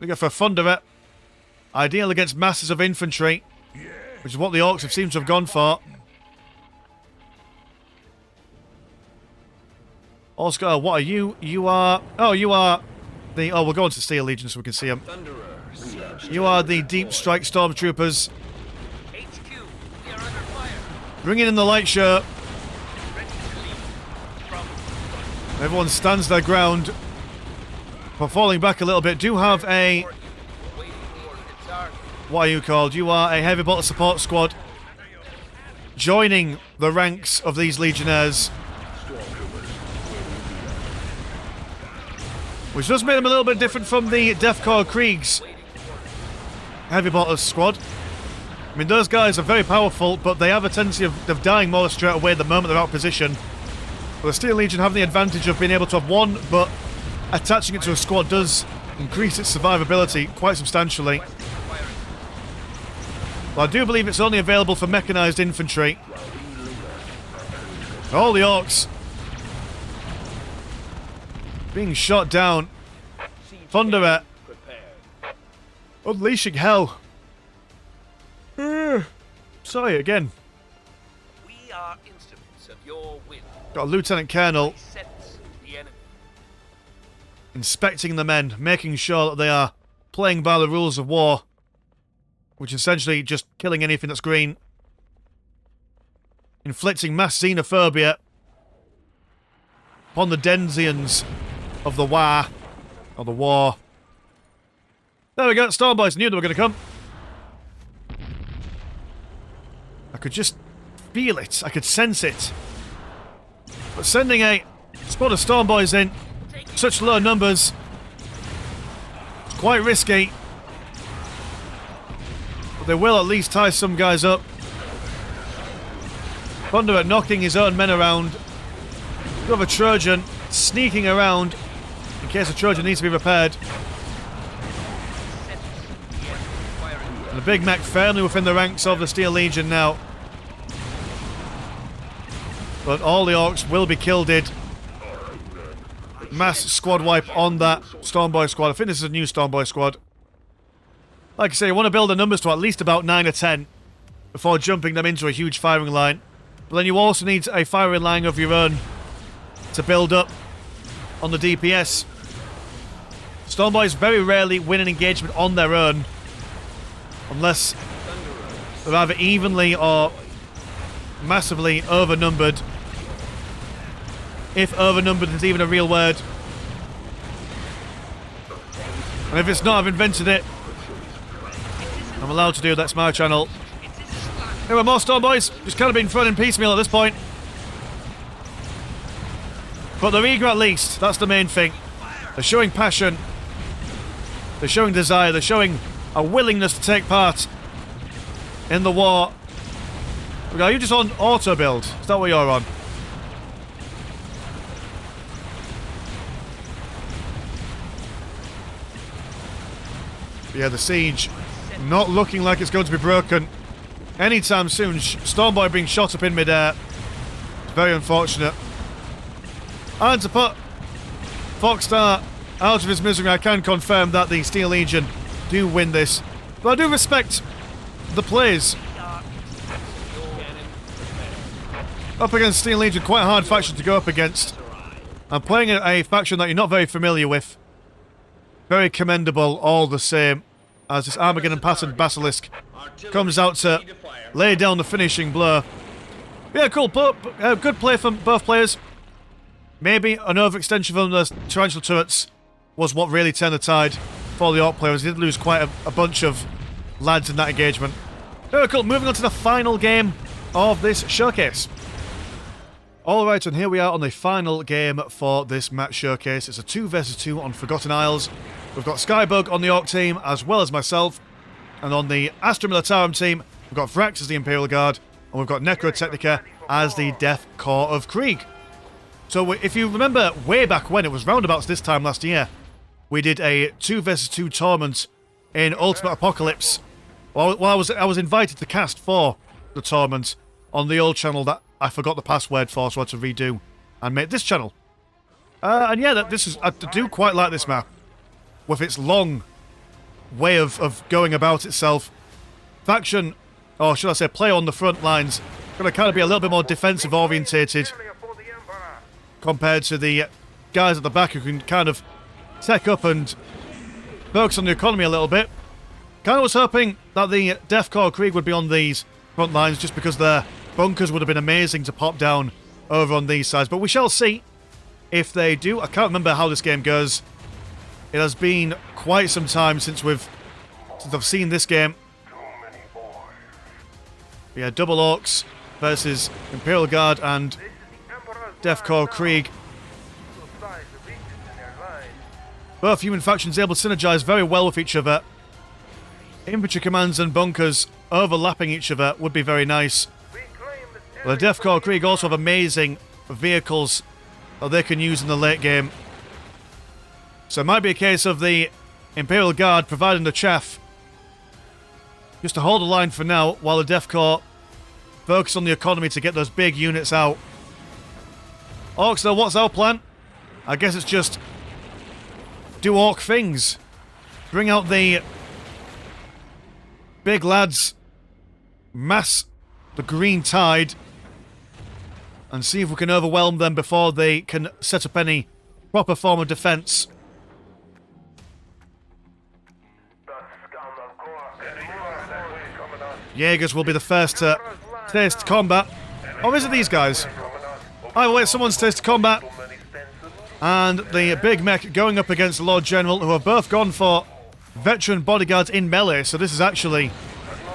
Speaker 1: You're going to go for a thunderer. Ideal against masses of infantry, which is what the Orks have seemed to have gone for. Oscar, what are you? You are... Oh, you are the... Oh, we'll go on to Steel Legion so we can see them. You are the Deep Strike Stormtroopers.
Speaker 5: HQ, we are under fire.
Speaker 1: Bringing in the light show.
Speaker 5: Ready to leave. From
Speaker 1: Everyone stands their ground. But falling back a little bit, do have a... What are you called? You are a heavy bolter support squad. Joining the ranks of these legionnaires. Which does make them a little bit different from the Deathcore Kriegs heavy bolter squad. I mean, those guys are very powerful, but they have a tendency of dying more straight away the moment they're out of position. But the Steel Legion have the advantage of being able to have one, but attaching it to a squad does increase its survivability quite substantially. Well, I do believe it's only available for mechanised infantry. All the Orks being shot down. Thunderer unleashing hell. Sorry again.
Speaker 5: We are instruments of your will.
Speaker 1: Got a Lieutenant Colonel
Speaker 5: Sense the enemy.
Speaker 1: inspecting the men, making sure that they are playing by the rules of war, which is essentially just killing anything that's green. Inflicting mass xenophobia upon the Denzians of the War. Or the War. There we go, Stormboys knew they were going to come. I could just feel it. I could sense it. But sending a squad of Stormboys in such low numbers, it's quite risky. But they will at least tie some guys up. Thunderer knocking his own men around. You have a Trojan sneaking around in case a Trojan needs to be repaired. And the Big Mac firmly within the ranks of the Steel Legion now. But all the Orks will be killed. Mass squad wipe on that Stormboy squad. I think this is a new Stormboy squad. Like I say, you want to build the numbers to at least about 9 or 10 before jumping them into a huge firing line. But then you also need a firing line of your own to build up on the DPS. Stormboys very rarely win an engagement on their own unless they're either evenly or massively overnumbered. If overnumbered is even a real word. And if it's not, I've invented it. I'm allowed to do that. That's my channel. Anyway, more Stormboys. Just kind of been thrown in piecemeal at this point. But they're eager at least. That's the main thing. They're showing passion. They're showing desire. They're showing a willingness to take part in the war. Are you just on auto build? Is that what you're on? But yeah, the siege not looking like it's going to be broken anytime soon. Stormboy being shot up in midair. It's very unfortunate. And to put Foxstar out of his misery, I can confirm that the Steel Legion do win this. But I do respect the plays. Up against Steel Legion, quite a hard faction to go up against. I'm playing a faction that you're not very familiar with. Very commendable all the same, as this Armageddon patterned Basilisk comes out to lay down the finishing blow. Yeah, cool. Good play from both players. Maybe an overextension from the Tarantula turrets was what really turned the tide for the Orc players. They did lose quite a bunch of lads in that engagement. Very cool. Moving on to the final game of this showcase. Alright, and here we are on the final game for this match showcase. It's a 2 vs 2 on Forgotten Isles. We've got Skybug on the Orc team, as well as myself. And on the Astra Militarum team, we've got Vrax as the Imperial Guard, and we've got Necrotechnica as the Death Corps of Krieg. So if you remember way back when, it was roundabouts this time last year, we did a 2 vs 2 tournament in Ultimate Apocalypse. Well, I was invited to cast for the tournament on the old channel that I forgot the password for, so I had to redo and make this channel. And yeah, I do quite like this map, with its long way of going about itself. Faction, or should I say player on the front lines, going to kind of be a little bit more defensive orientated compared to the guys at the back who can kind of tech up and focus on the economy a little bit. Kind of was hoping that the Death Corps Krieg would be on these front lines just because their bunkers would have been amazing to pop down over on these sides, but we shall see. if they do. I can't remember how this game goes. It has been quite some time since I've seen this game. Yeah, double Orks versus Imperial Guard and Death Corps Krieg. Both human factions able to synergize very well with each other. Infantry commands and bunkers overlapping each other would be very nice. But the Death Corps Krieg also have amazing vehicles that they can use in the late game. So it might be a case of the Imperial Guard providing the chaff just to hold the line for now while the Death Corps focus on the economy to get those big units out. Orcs, though, what's our plan? I guess it's just do Orc things. Bring out the big lads, mass the green tide, and see if we can overwhelm them before they can set up any proper form of defense. Jaegers will be the first to taste combat. Oh, is it these guys? Oh, wait, someone's tasted combat. And the big mech going up against the Lord General, who have both gone for veteran bodyguards in melee. So this is actually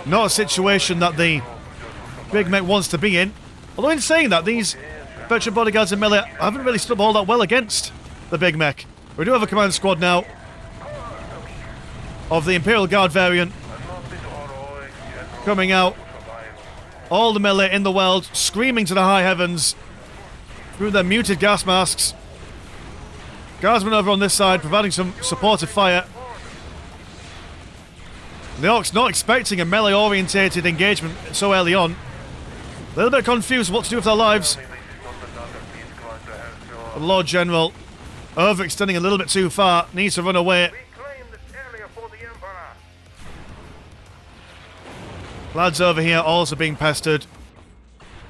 Speaker 1: not a situation that the big mech wants to be in. Although in saying that, these veteran bodyguards in melee haven't really stood all that well against the big mech. We do have a command squad now of the Imperial Guard variant coming out. All the melee in the world screaming to the high heavens through their muted gas masks. Guardsmen over on this side providing some supportive fire. The Orcs not expecting a melee orientated engagement so early on. A little bit confused what to do with their lives. The Lord General overextending a little bit too far, needs to run away. Lads over here also being pestered.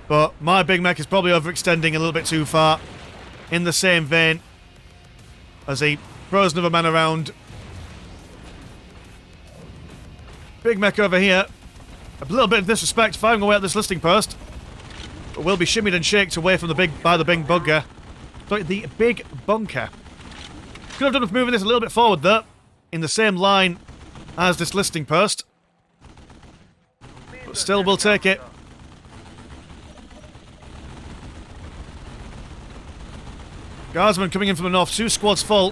Speaker 1: But my big mech is probably overextending a little bit too far. In the same vein as he throws another man around. Big mech over here. A little bit of disrespect firing away at this listing post. But will be shimmied and shaked away from the big bunker. Sorry, the big bunker. Could have done with moving this a little bit forward though. In the same line as this listing post. But still, we'll take it. Guardsmen coming in from the north. 2 squads full.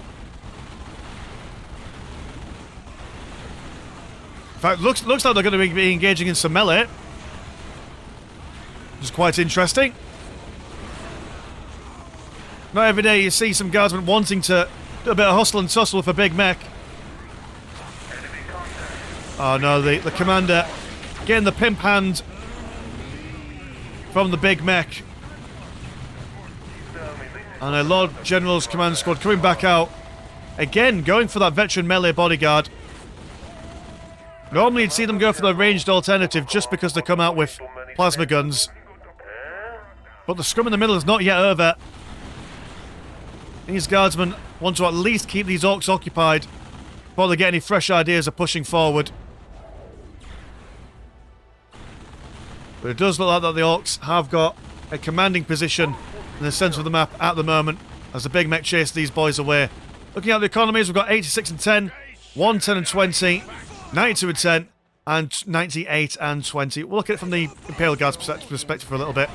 Speaker 1: In fact, looks like they're going to be engaging in some melee. Which is quite interesting. Not every day you see some guardsmen wanting to do a bit of hustle and tussle with a big mech. Oh no, the commander getting the pimp hand from the big mech. And a Lord General's command squad coming back out. Again, going for that veteran melee bodyguard. Normally you'd see them go for the ranged alternative just because they come out with plasma guns. But the scrum in the middle is not yet over. These guardsmen want to at least keep these Orcs occupied before they get any fresh ideas of pushing forward. But it does look like that the Orcs have got a commanding position in the centre of the map at the moment as the big mech chase these boys away. Looking at the economies, we've got 86 and 10, 110 and 20, 92 and 10, and 98 and 20. We'll look at it from the Imperial Guard's perspective for a little bit.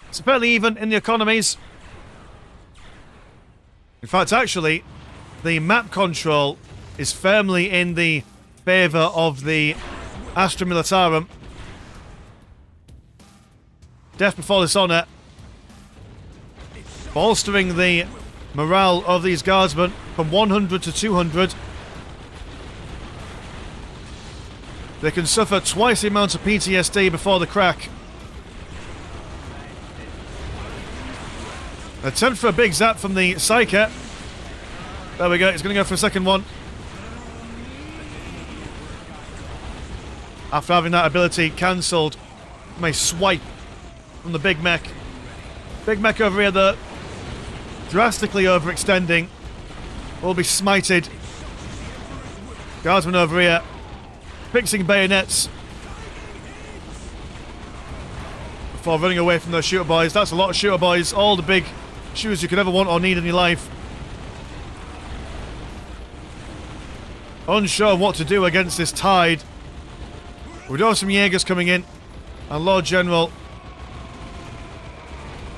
Speaker 1: It's fairly even in the economies. In fact, actually, the map control is firmly in the favour of the Astra Militarum. Death before dishonour. Bolstering the morale of these guardsmen from 100 to 200. They can suffer twice the amount of PTSD before the crack. Attempt for a big zap from the Psyker. There we go, he's going to go for a second one. After having that ability cancelled, may swipe from the big mech. Big mech over here, though, drastically overextending. Will be smited. Guardsmen over here, fixing bayonets. before running away from those shooter boys. That's a lot of shooter boys. All the big shooters you could ever want or need in your life. Unsure of what to do against this tide. We do have some Jaegers coming in. And Lord General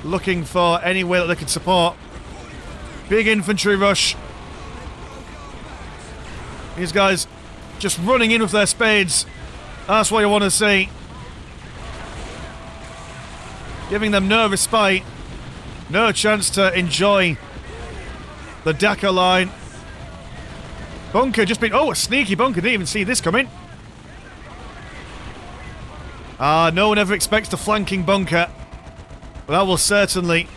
Speaker 1: looking for any way that they can support. Big infantry rush. These guys just running in with their spades. That's what you want to see. Giving them no respite. No chance to enjoy the Dakar line. Bunker just been... Oh, a sneaky bunker. Didn't even see this coming. No one ever expects the flanking bunker. But that will certainly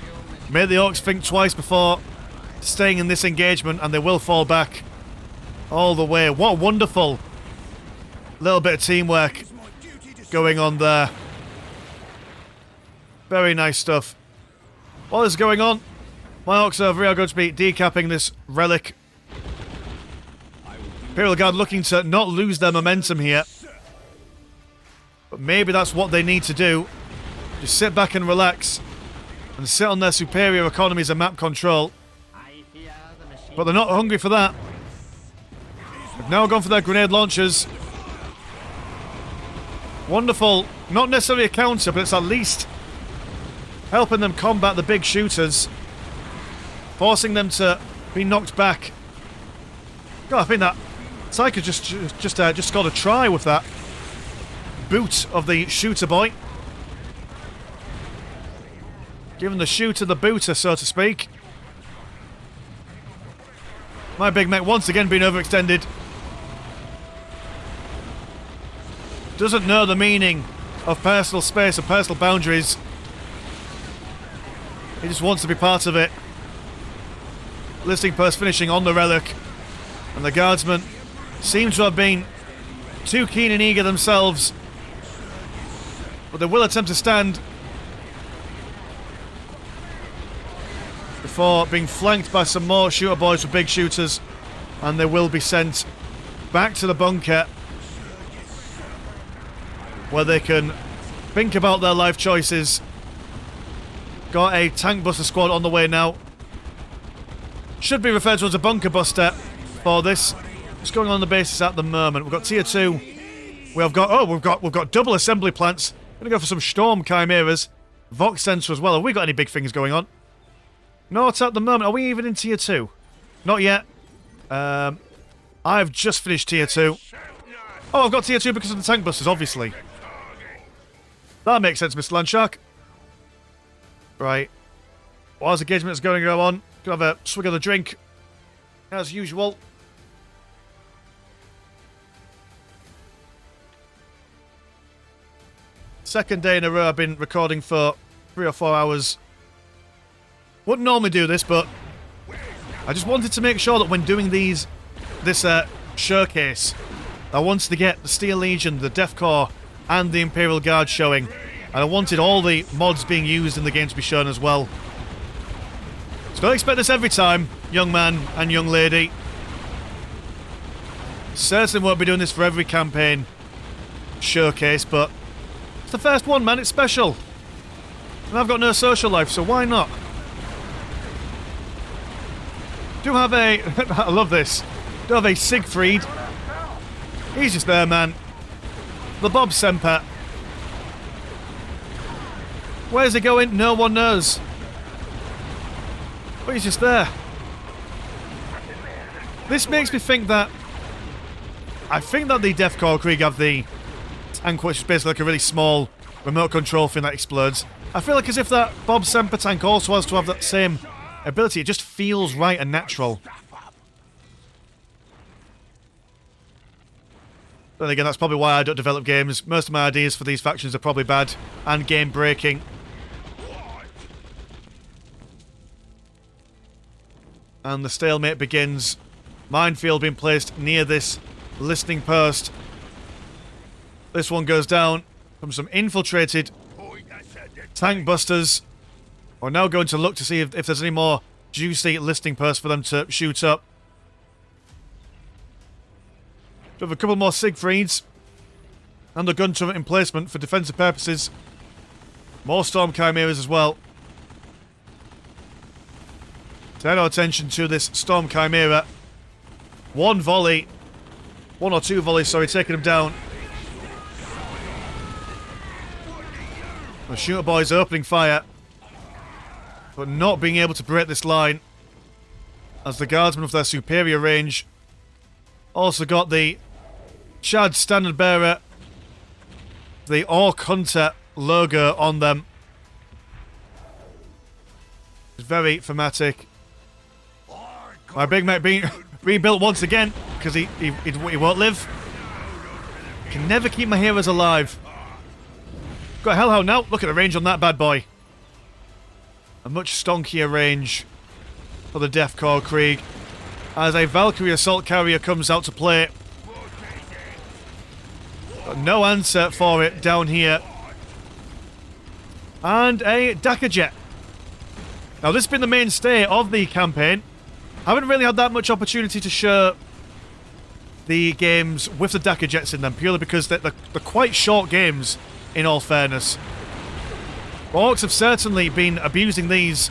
Speaker 1: make the Orks think twice before staying in this engagement, and they will fall back all the way. What a wonderful little bit of teamwork going on there. Very nice stuff. While this is going on, my Orks over here are going to be decapping this relic. Imperial Guard looking to not lose their momentum here. But maybe that's what they need to do. Just sit back and relax. And sit on their superior economies and map control. But they're not hungry for that. They've now gone for their grenade launchers. Wonderful. Not necessarily a counter, but it's at least helping them combat the big shooters. Forcing them to be knocked back. God, I think that Psycho just got a try with that boot of the shooter boy. Giving the shooter the booter, so to speak. My big mech once again being overextended. Doesn't know the meaning of personal space and personal boundaries. He just wants to be part of it. Listing post finishing on the relic. And the guardsmen seem to have been too keen and eager themselves. But they will attempt to stand before being flanked by some more shooter boys with big shooters. And they will be sent back to the bunker, where they can think about their life choices. Got a tank buster squad on the way now. Should be referred to as a bunker buster for this. What's going on the basis at the moment? We've got tier 2. We've got double assembly plants. Gonna go for some Storm Chimeras. Vox sensor as well. Have we got any big things going on? Not at the moment. Are we even in tier 2? Not yet. I've just finished tier 2. Oh, I've got tier 2 because of the tank busters, obviously. That makes sense, Mr. Landshark. Right. Whilst the engagement is going to go on, gonna have a swig of the drink, as usual. Second day in a row I've been recording for 3 or 4 hours. Wouldn't normally do this, but I just wanted to make sure that when doing this showcase, I wanted to get the Steel Legion, the Death Corps, and the Imperial Guard showing. And I wanted all the mods being used in the game to be shown as well. So don't expect this every time, young man and young lady. Certainly won't be doing this for every campaign showcase, but it's the first one, man. It's special. And I've got no social life, so why not? Do have a... I love this. Do have a Siegfried. He's just there, man. The Bob Semper. Where's he going? No one knows. But he's just there. This makes me think that... I think that the Death Corps Krieg have the tank, which is basically like a really small remote control thing that explodes. I feel like as if that Bob Semper tank also has to have that same ability. It just feels right and natural. Then again, that's probably why I don't develop games. Most of my ideas for these factions are probably bad and game-breaking. And the stalemate begins. Minefield being placed near this listening post. This one goes down from some infiltrated tank busters. We're now going to look to see if there's any more juicy listening posts for them to shoot up. We have a couple more Siegfrieds and the gun turret emplacement for defensive purposes. More Storm Chimeras as well. Turn our attention to this Storm Chimera. One volley. One or two volleys, sorry, taking him down. The shooter boys opening fire, but not being able to break this line, as the guardsmen of their superior range also got the Chad standard bearer, the Ork Hunter logo on them. It's very thematic. My Big Mac being rebuilt once again, because he won't live. Can never keep my heroes alive. Got a Hellhound now. Look at the range on that bad boy. A much stonkier range for the Deathcore Krieg, as a Valkyrie assault carrier comes out to play. Got no answer for it down here. And a Dakka Jet. Now this has been the mainstay of the campaign. Haven't really had that much opportunity to show the games with the Dakka Jets in them, purely because they're quite short games, in all fairness. Orks have certainly been abusing these.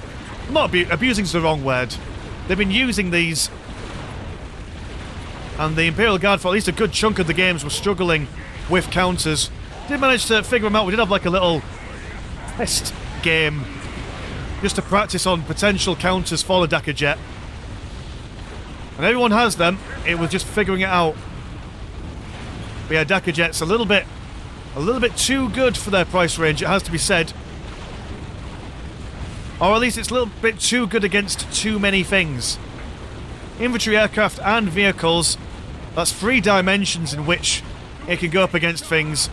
Speaker 1: Not abusing's the wrong word. They've been using these. And the Imperial Guard, for at least a good chunk of the games, were struggling with counters. Did manage to figure them out. We did have like a little test game just to practice on potential counters for the Dakka Jet. And everyone has them. It was just figuring it out. But yeah, Dakka Jet's a little bit too good for their price range, it has to be said. Or at least it's a little bit too good against too many things. Infantry aircraft and vehicles, that's 3 dimensions in which it can go up against things.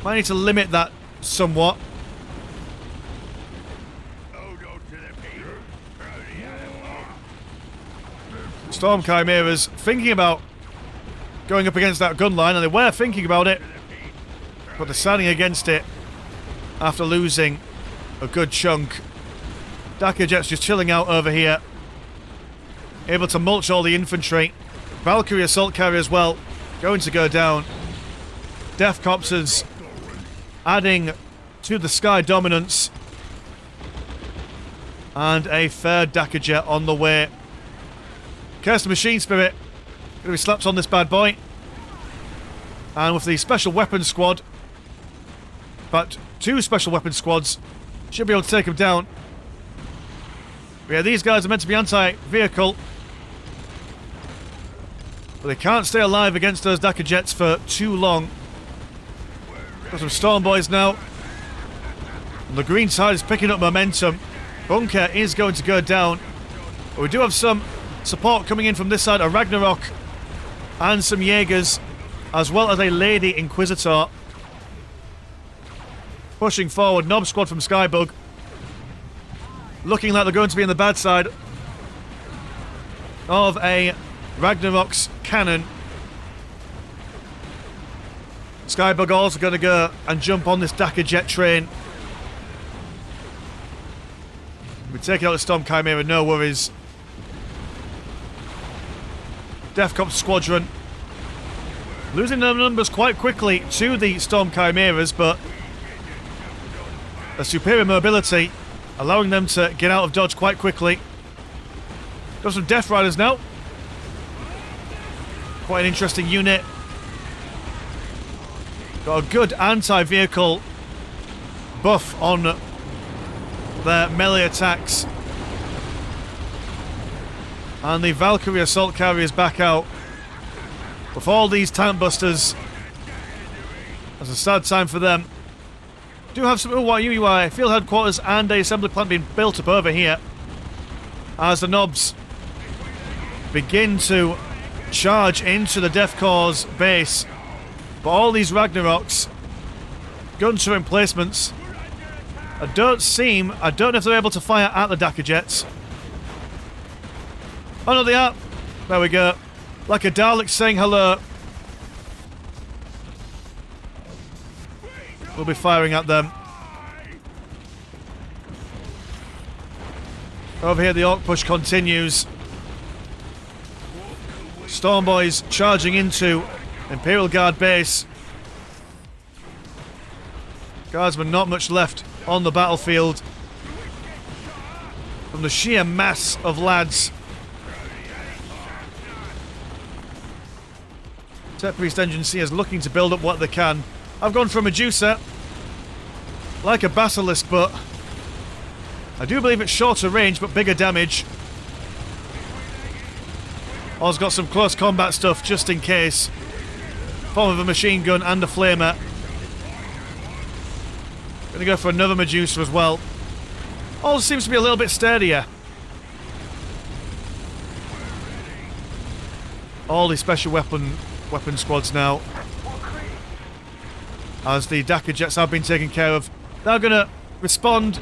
Speaker 1: Might need to limit that somewhat. Storm Chimeras thinking about going up against that gun line, and they were thinking about it, but they're standing against it after losing a good chunk. Dakka Jet's just chilling out over here, able to mulch all the infantry. Valkyrie assault carrier as well, going to go down. Death Copters adding to the sky dominance, and a third Dakka Jet on the way. Curse the Machine Spirit gonna be slapped on this bad boy, and with the special weapons squad, but 2 special weapons squads should be able to take him down. But yeah, these guys are meant to be anti-vehicle, but they can't stay alive against those Dakka Jets for too long. Got some Storm Boys now, and the green side is picking up momentum. Bunker is going to go down, but we do have some support coming in from this side, a Ragnarok and some Jaegers, as well as a Lady Inquisitor. Pushing forward, Nob Squad from Skybug, looking like they're going to be in the bad side of a Ragnarok's cannon. Skybug also going to go and jump on this Dakka Jet train. We're taking out the Storm Chimera, no worries. Deathcop Squadron losing their numbers quite quickly to the Storm Chimeras, but a superior mobility allowing them to get out of dodge quite quickly. Got some Death Riders now. Quite an interesting unit. Got a good anti-vehicle buff on their melee attacks. And the Valkyrie assault carriers back out with all these tank busters. That's a sad time for them. Do have some UI field headquarters and a assembly plant being built up over here as the Nobs begin to charge into the Deathcore's base. But all these Ragnaroks, gunter emplacements, I don't know if they're able to fire at the Dakka Jets. Oh no, they are. There we go. Like a Dalek saying hello. We'll be firing at them. Over here the Ork push continues. Storm Boys charging into Imperial Guard base. Guardsmen, not much left on the battlefield. From the sheer mass of lads. Tech Priest Engine C is looking to build up what they can. I've gone for a Medusa. Like a Basilisk, but I do believe it's shorter range, but bigger damage. Oz got some close combat stuff just in case. Form of a machine gun and a flamer. Gonna go for another Medusa as well. Oz seems to be a little bit steadier. All the special weapon squads now, as the Dakar jets have been taken care of. They're gonna respond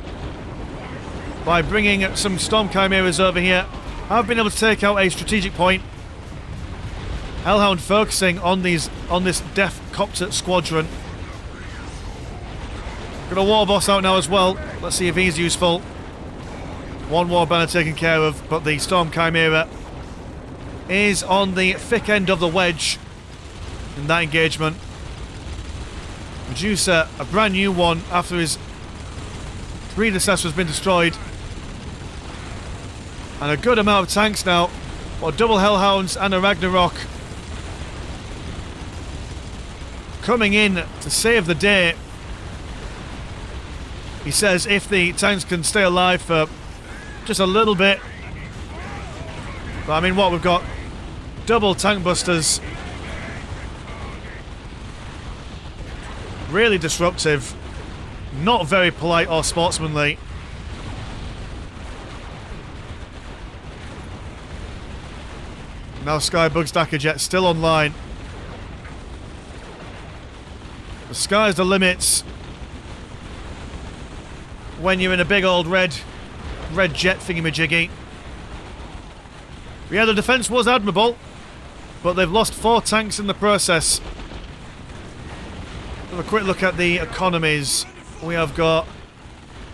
Speaker 1: by bringing some Storm Chimeras over here. I've been able to take out a strategic point. Hellhound focusing on this Death Copter squadron. Got a War Boss out now as well. Let's see if he's useful. One War Banner taken care of, but the Storm Chimera is on the thick end of the wedge in that engagement. Medusa, a brand new one after his predecessor has been destroyed. And a good amount of tanks now. Or double Hellhounds and a Ragnarok coming in to save the day. He says if the tanks can stay alive for just a little bit. But I mean, what we've got? Double tank busters. Really disruptive. Not very polite or sportsmanly. Now Skybug's Dakar jet still online. The sky's the limit when you're in a big old red jet thingamajiggy. Yeah, the defence was admirable, but they've lost 4 tanks in the process. Have a quick look at the economies. We have got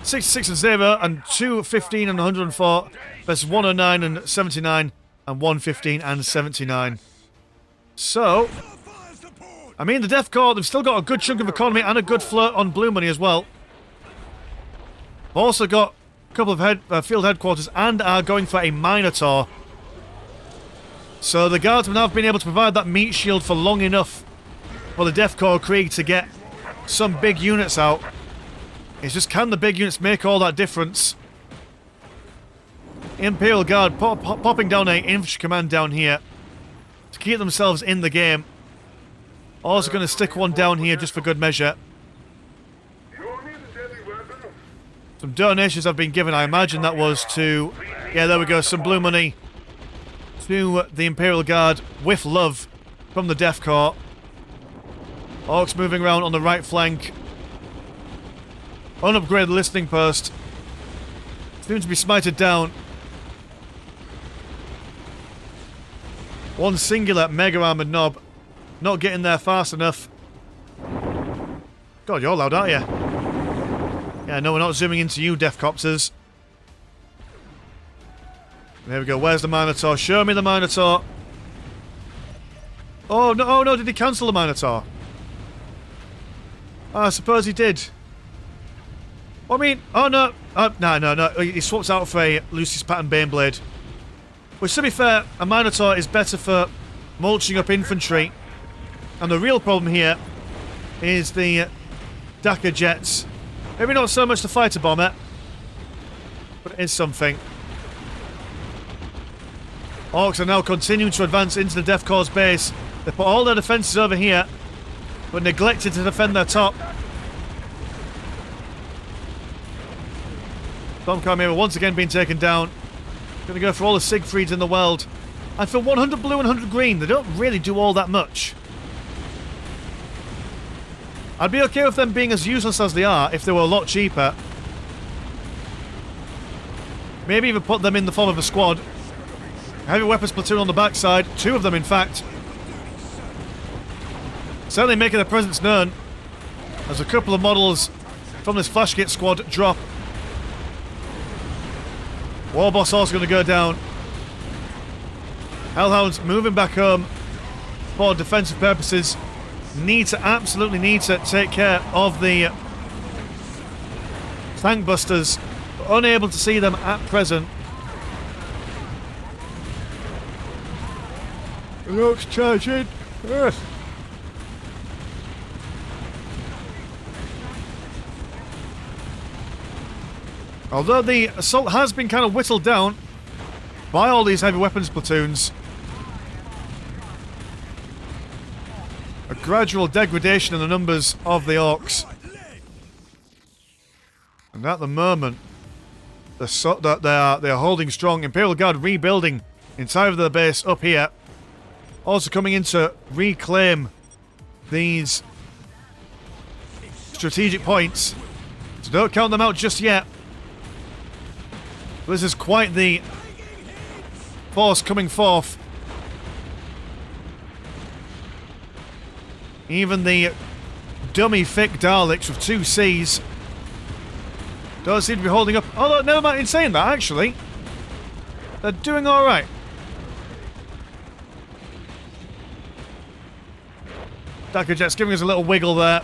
Speaker 1: 66 and 0 and 215 and 104 versus 109 and 79 and 115 and 79. So, I mean, the Death Corps, they've still got a good chunk of economy and a good flirt on blue money as well. They've also got a couple of field headquarters and are going for a Minotaur. So the Guardsmen have been able to provide that meat shield for long enough for the Death Corps Krieg to get some big units out. It's just, can the big units make all that difference? Imperial Guard popping down a infantry command down here to keep themselves in the game. Also going to stick one down here just for good measure. Some donations have been given. I imagine that was to... Yeah, there we go. Some blue money to the Imperial Guard with love from the Death Corps. Orks moving around on the right flank. Unupgraded listening post. Soon to be smited down. One singular mega armored knob. Not getting there fast enough. God, you're loud, aren't you? Yeah, no, we're not zooming into you, Death Copters. There we go. Where's the Minotaur? Show me the Minotaur. Oh no, did he cancel the Minotaur? I suppose he did. I mean, oh no. No. He swaps out for a Lucius Pattern Baneblade. Which, to be fair, a Minotaur is better for mulching up infantry. And the real problem here is the Dakar jets. Maybe not so much the fighter bomber, but it is something. Orks are now continuing to advance into the Death Corps base. They put all their defences over here, but neglected to defend their top. Storm Chimera once again being taken down. Gonna go for all the Siegfrieds in the world. And for 100 blue and 100 green, they don't really do all that much. I'd be okay with them being as useless as they are if they were a lot cheaper. Maybe even put them in the form of a squad. Heavy weapons platoon on the backside. 2 of them, in fact. Certainly making their presence known. As a couple of models from this Flash Kit squad drop. Warboss also going to go down. Hellhounds moving back home for defensive purposes. Absolutely need to take care of the tank busters, but unable to see them at present. The Orks charging. Yes. Although the assault has been kind of whittled down by all these heavy weapons platoons, a gradual degradation in the numbers of the Orks. And at the moment, they are holding strong. Imperial Guard rebuilding inside of their base up here. Also coming in to reclaim these strategic points. So don't count them out just yet. This is quite the force coming forth. Even the dummy thick Daleks with 2 Cs don't seem to be holding up. Although, never mind in saying that, actually. They're doing alright. Dacker Jet's giving us a little wiggle there.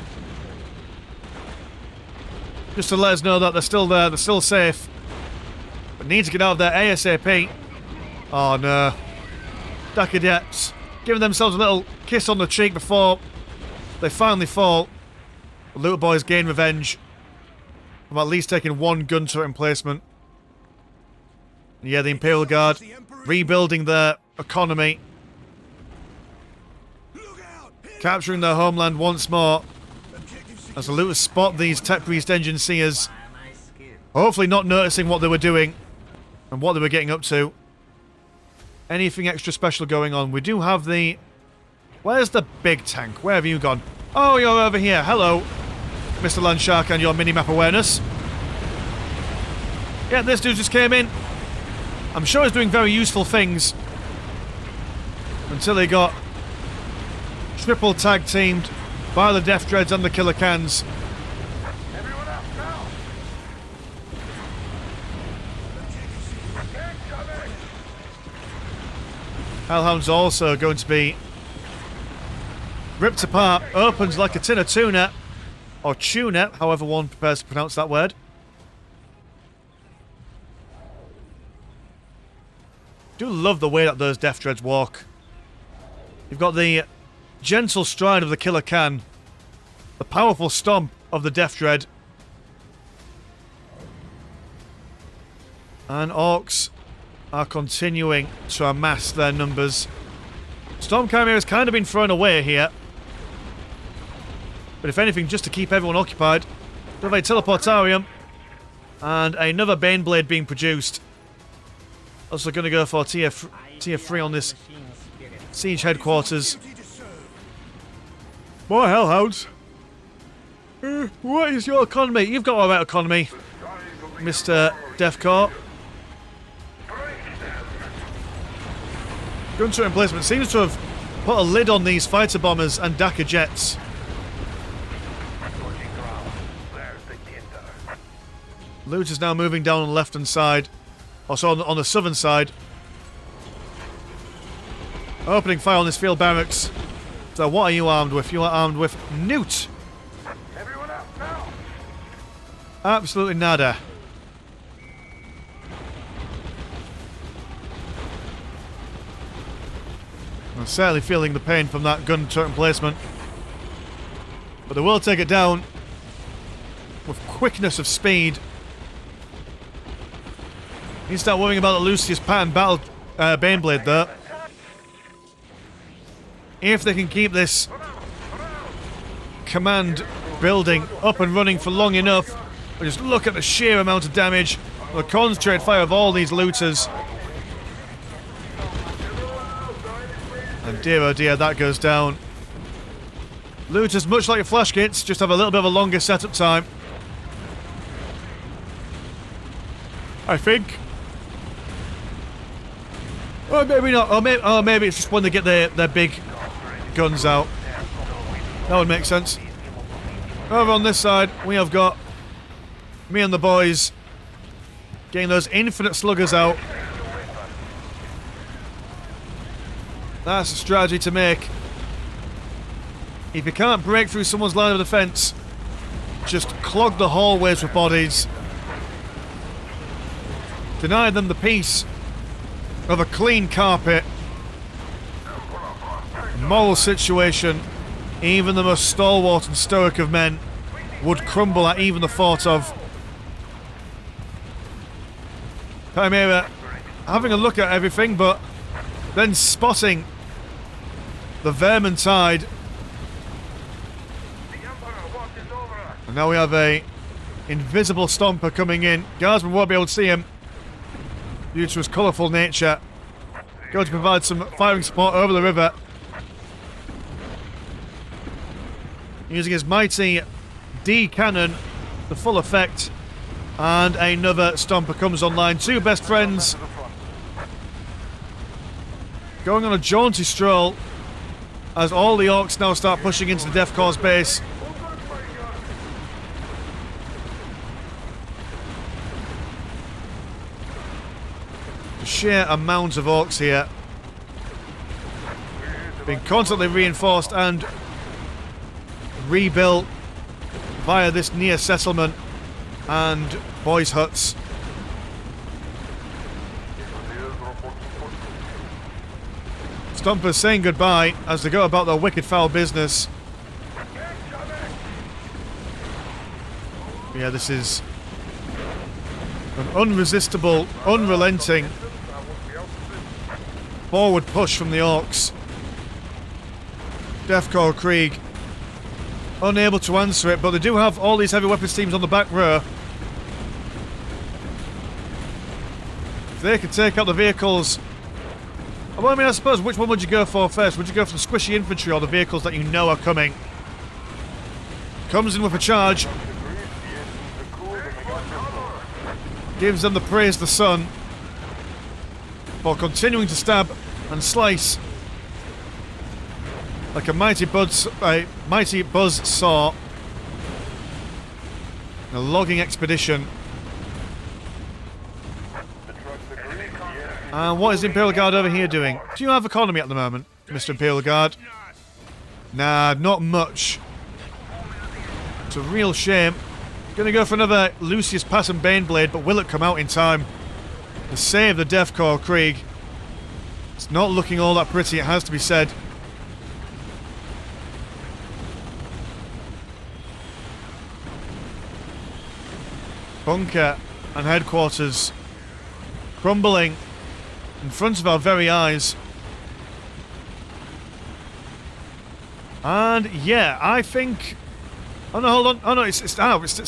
Speaker 1: Just to let us know that they're still there, they're still safe. But need to get out of there ASAP. Oh no. Dacker Jets giving themselves a little kiss on the cheek before they finally fall. The Little Boys gain revenge from at least taking 1 gun turret emplacement. Yeah, the Imperial Guard rebuilding their economy. Capturing their homeland once more. As the looters spot these Tech Priest Engine Seers. Hopefully not noticing what they were doing and what they were getting up to. Anything extra special going on? We do have the... Where's the big tank? Where have you gone? Oh, you're over here. Hello, Mr. Landshark and your mini-map awareness. Yeah, this dude just came in. I'm sure he's doing very useful things. Until he got triple tag teamed by the Death Dreads and the Killer Cans. Hellhound's also going to be ripped apart, opened like a tin of tuna, or tuna, however one prepares to pronounce that word. Do love the way that those Death Dreads walk. You've got the gentle stride of the Killer Can, the powerful stomp of the Death Dread, and Orks are continuing to amass their numbers. Storm Chimera's kind of been thrown away here. But if anything, just to keep everyone occupied. We have a Teleportarium and another Baneblade being produced. Also going to go for tier 3 on this siege headquarters. More Hellhounds. What is your economy? You've got alright economy, Mr. Deathcore. Gun turret emplacement seems to have put a lid on these fighter bombers and Dacker jets. Loot is now moving down on the left hand side. Also on the southern side. Opening fire on this field barracks. So what are you armed with? You are armed with Newt. Absolutely nada. I'm certainly feeling the pain from that gun turret emplacement. But they will take it down with quickness of speed. You can start worrying about the Lucius pattern battle Baneblade though. If they can keep this command building up and running for long enough, but just look at the sheer amount of damage, the concentrated fire of all these looters. And dear oh dear, that goes down. Looters, much like your flash kits, just have a little bit of a longer setup time. I think. Or maybe not. Or maybe it's just when they get their big guns out. That would make sense. Over on this side, we have got me and the boys getting those infinite sluggers out. That's a strategy to make. If you can't break through someone's line of defense, just clog the hallways with bodies deny them the peace of a clean carpet. Moral situation, even the most stalwart and stoic of men would crumble at even the thought of. Fatimoga having a look at everything, but then spotting the Vermintide. And now we have a invisible Stomper coming in. Guardsmen won't be able to see him due to his colourful nature. Going to provide some firing support over the river. Using his mighty D cannon to full effect. And another Stomper comes online. Two best friends going on a jaunty stroll as all the Orks now start pushing into the Death Corps base. The sheer amount of Orks here being constantly reinforced and rebuilt via this near settlement and boys' huts. Stompers saying goodbye as they go about their wicked foul business. Yeah, this is an unresistible, unrelenting forward push from the Orks. Death Corps Krieg unable to answer it, but they do have all these heavy weapons teams on the back row. If they can take out the vehicles. Well, I mean, I suppose, which one would you go for first? Would you go for the squishy infantry or the vehicles that you know are coming? Comes in with a charge. Gives them the praise of the sun for continuing to stab and slice like a mighty buzz saw. A logging expedition. And what is the Imperial Guard over here doing? Do you have economy at the moment, Mr. Imperial Guard? Nah, not much. It's a real shame. Gonna go for another Lucius Pass and Baneblade, but will it come out in time to save the Death Corps Krieg? It's not looking all that pretty, it has to be said. Bunker and headquarters crumbling in front of our very eyes. And yeah, I think... Oh no, hold on. Oh no, it's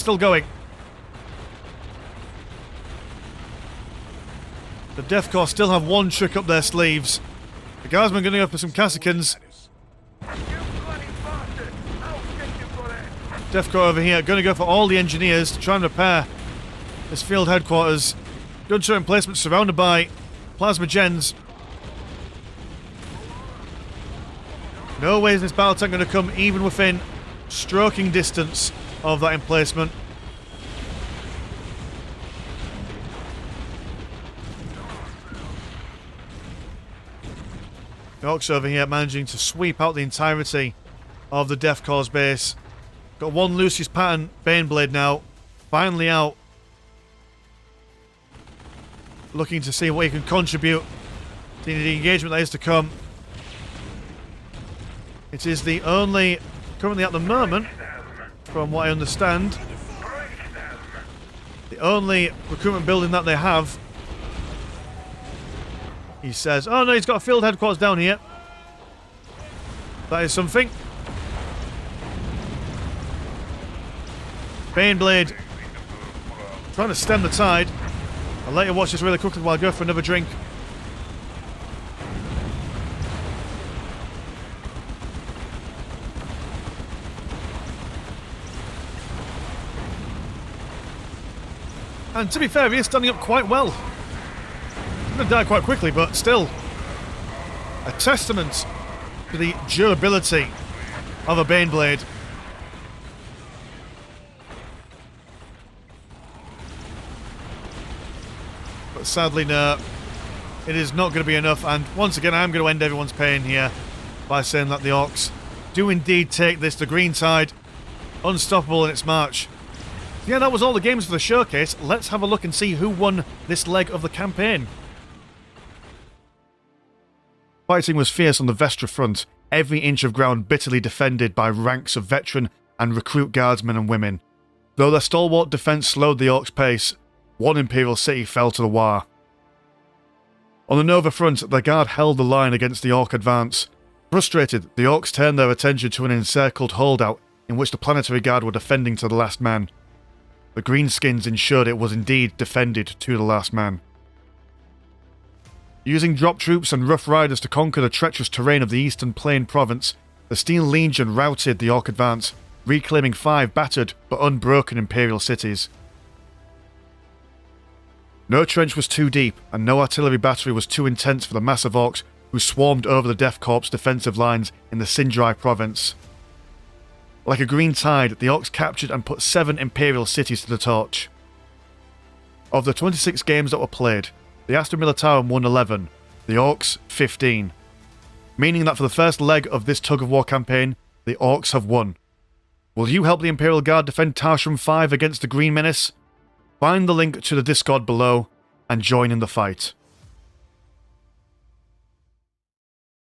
Speaker 1: still going. The Death Corps still have one trick up their sleeves. The Guardsmen going to go for some Cassicans. Death Corps over here going to go for all the engineers to try and repair this field headquarters. Gunshot emplacement surrounded by plasma gens. No way is this battle tank going to come even within stroking distance of that emplacement. The Orks over here managing to sweep out the entirety of the Death Corps base. Got one Lucius Pattern Baneblade now, finally out. Looking to see what he can contribute to the engagement that is to come. It is the only, currently at the moment, from what I understand, the only recruitment building that they have. He says, oh no, he's got a field headquarters down here. That is something. Baneblade trying to stem the tide. I'll let you watch this really quickly while I go for another drink. And to be fair, he is standing up quite well. He's going to die quite quickly, but still a testament to the durability of a Baneblade. But sadly, no, it is not going to be enough. And once again, I'm going to end everyone's pain here by saying that the Orks do indeed take this, the green tide, unstoppable in its march Yeah, that was all the games for the showcase. Let's have a look and see who won this leg of the campaign. Fighting was fierce on the Vestra front, every inch of ground bitterly defended by ranks of veteran and recruit guardsmen and women. Though their stalwart defence slowed the Orks' pace, one Imperial city fell to the War. On the Nova front, the Guard held the line against the Ork advance. Frustrated, the Orks turned their attention to an encircled holdout in which the Planetary Guard were defending to the last man. The Greenskins ensured it was indeed defended to the last man. Using drop troops and rough riders to conquer the treacherous terrain of the Eastern Plain province, the Steel Legion routed the Ork advance, reclaiming 5 battered but unbroken Imperial cities. No trench was too deep, and no artillery battery was too intense for the mass of Orks who swarmed over the Death Corps' defensive lines in the Sindri province. Like a green tide, the Orks captured and put 7 Imperial cities to the torch. Of the 26 games that were played, the Astra Militarum won 11, the Orks 15, meaning that for the first leg of this Tug-of-War campaign, the Orks have won. Will you help the Imperial Guard defend Tarshram 5 against the Green Menace? Find the link to the Discord below and join in the fight.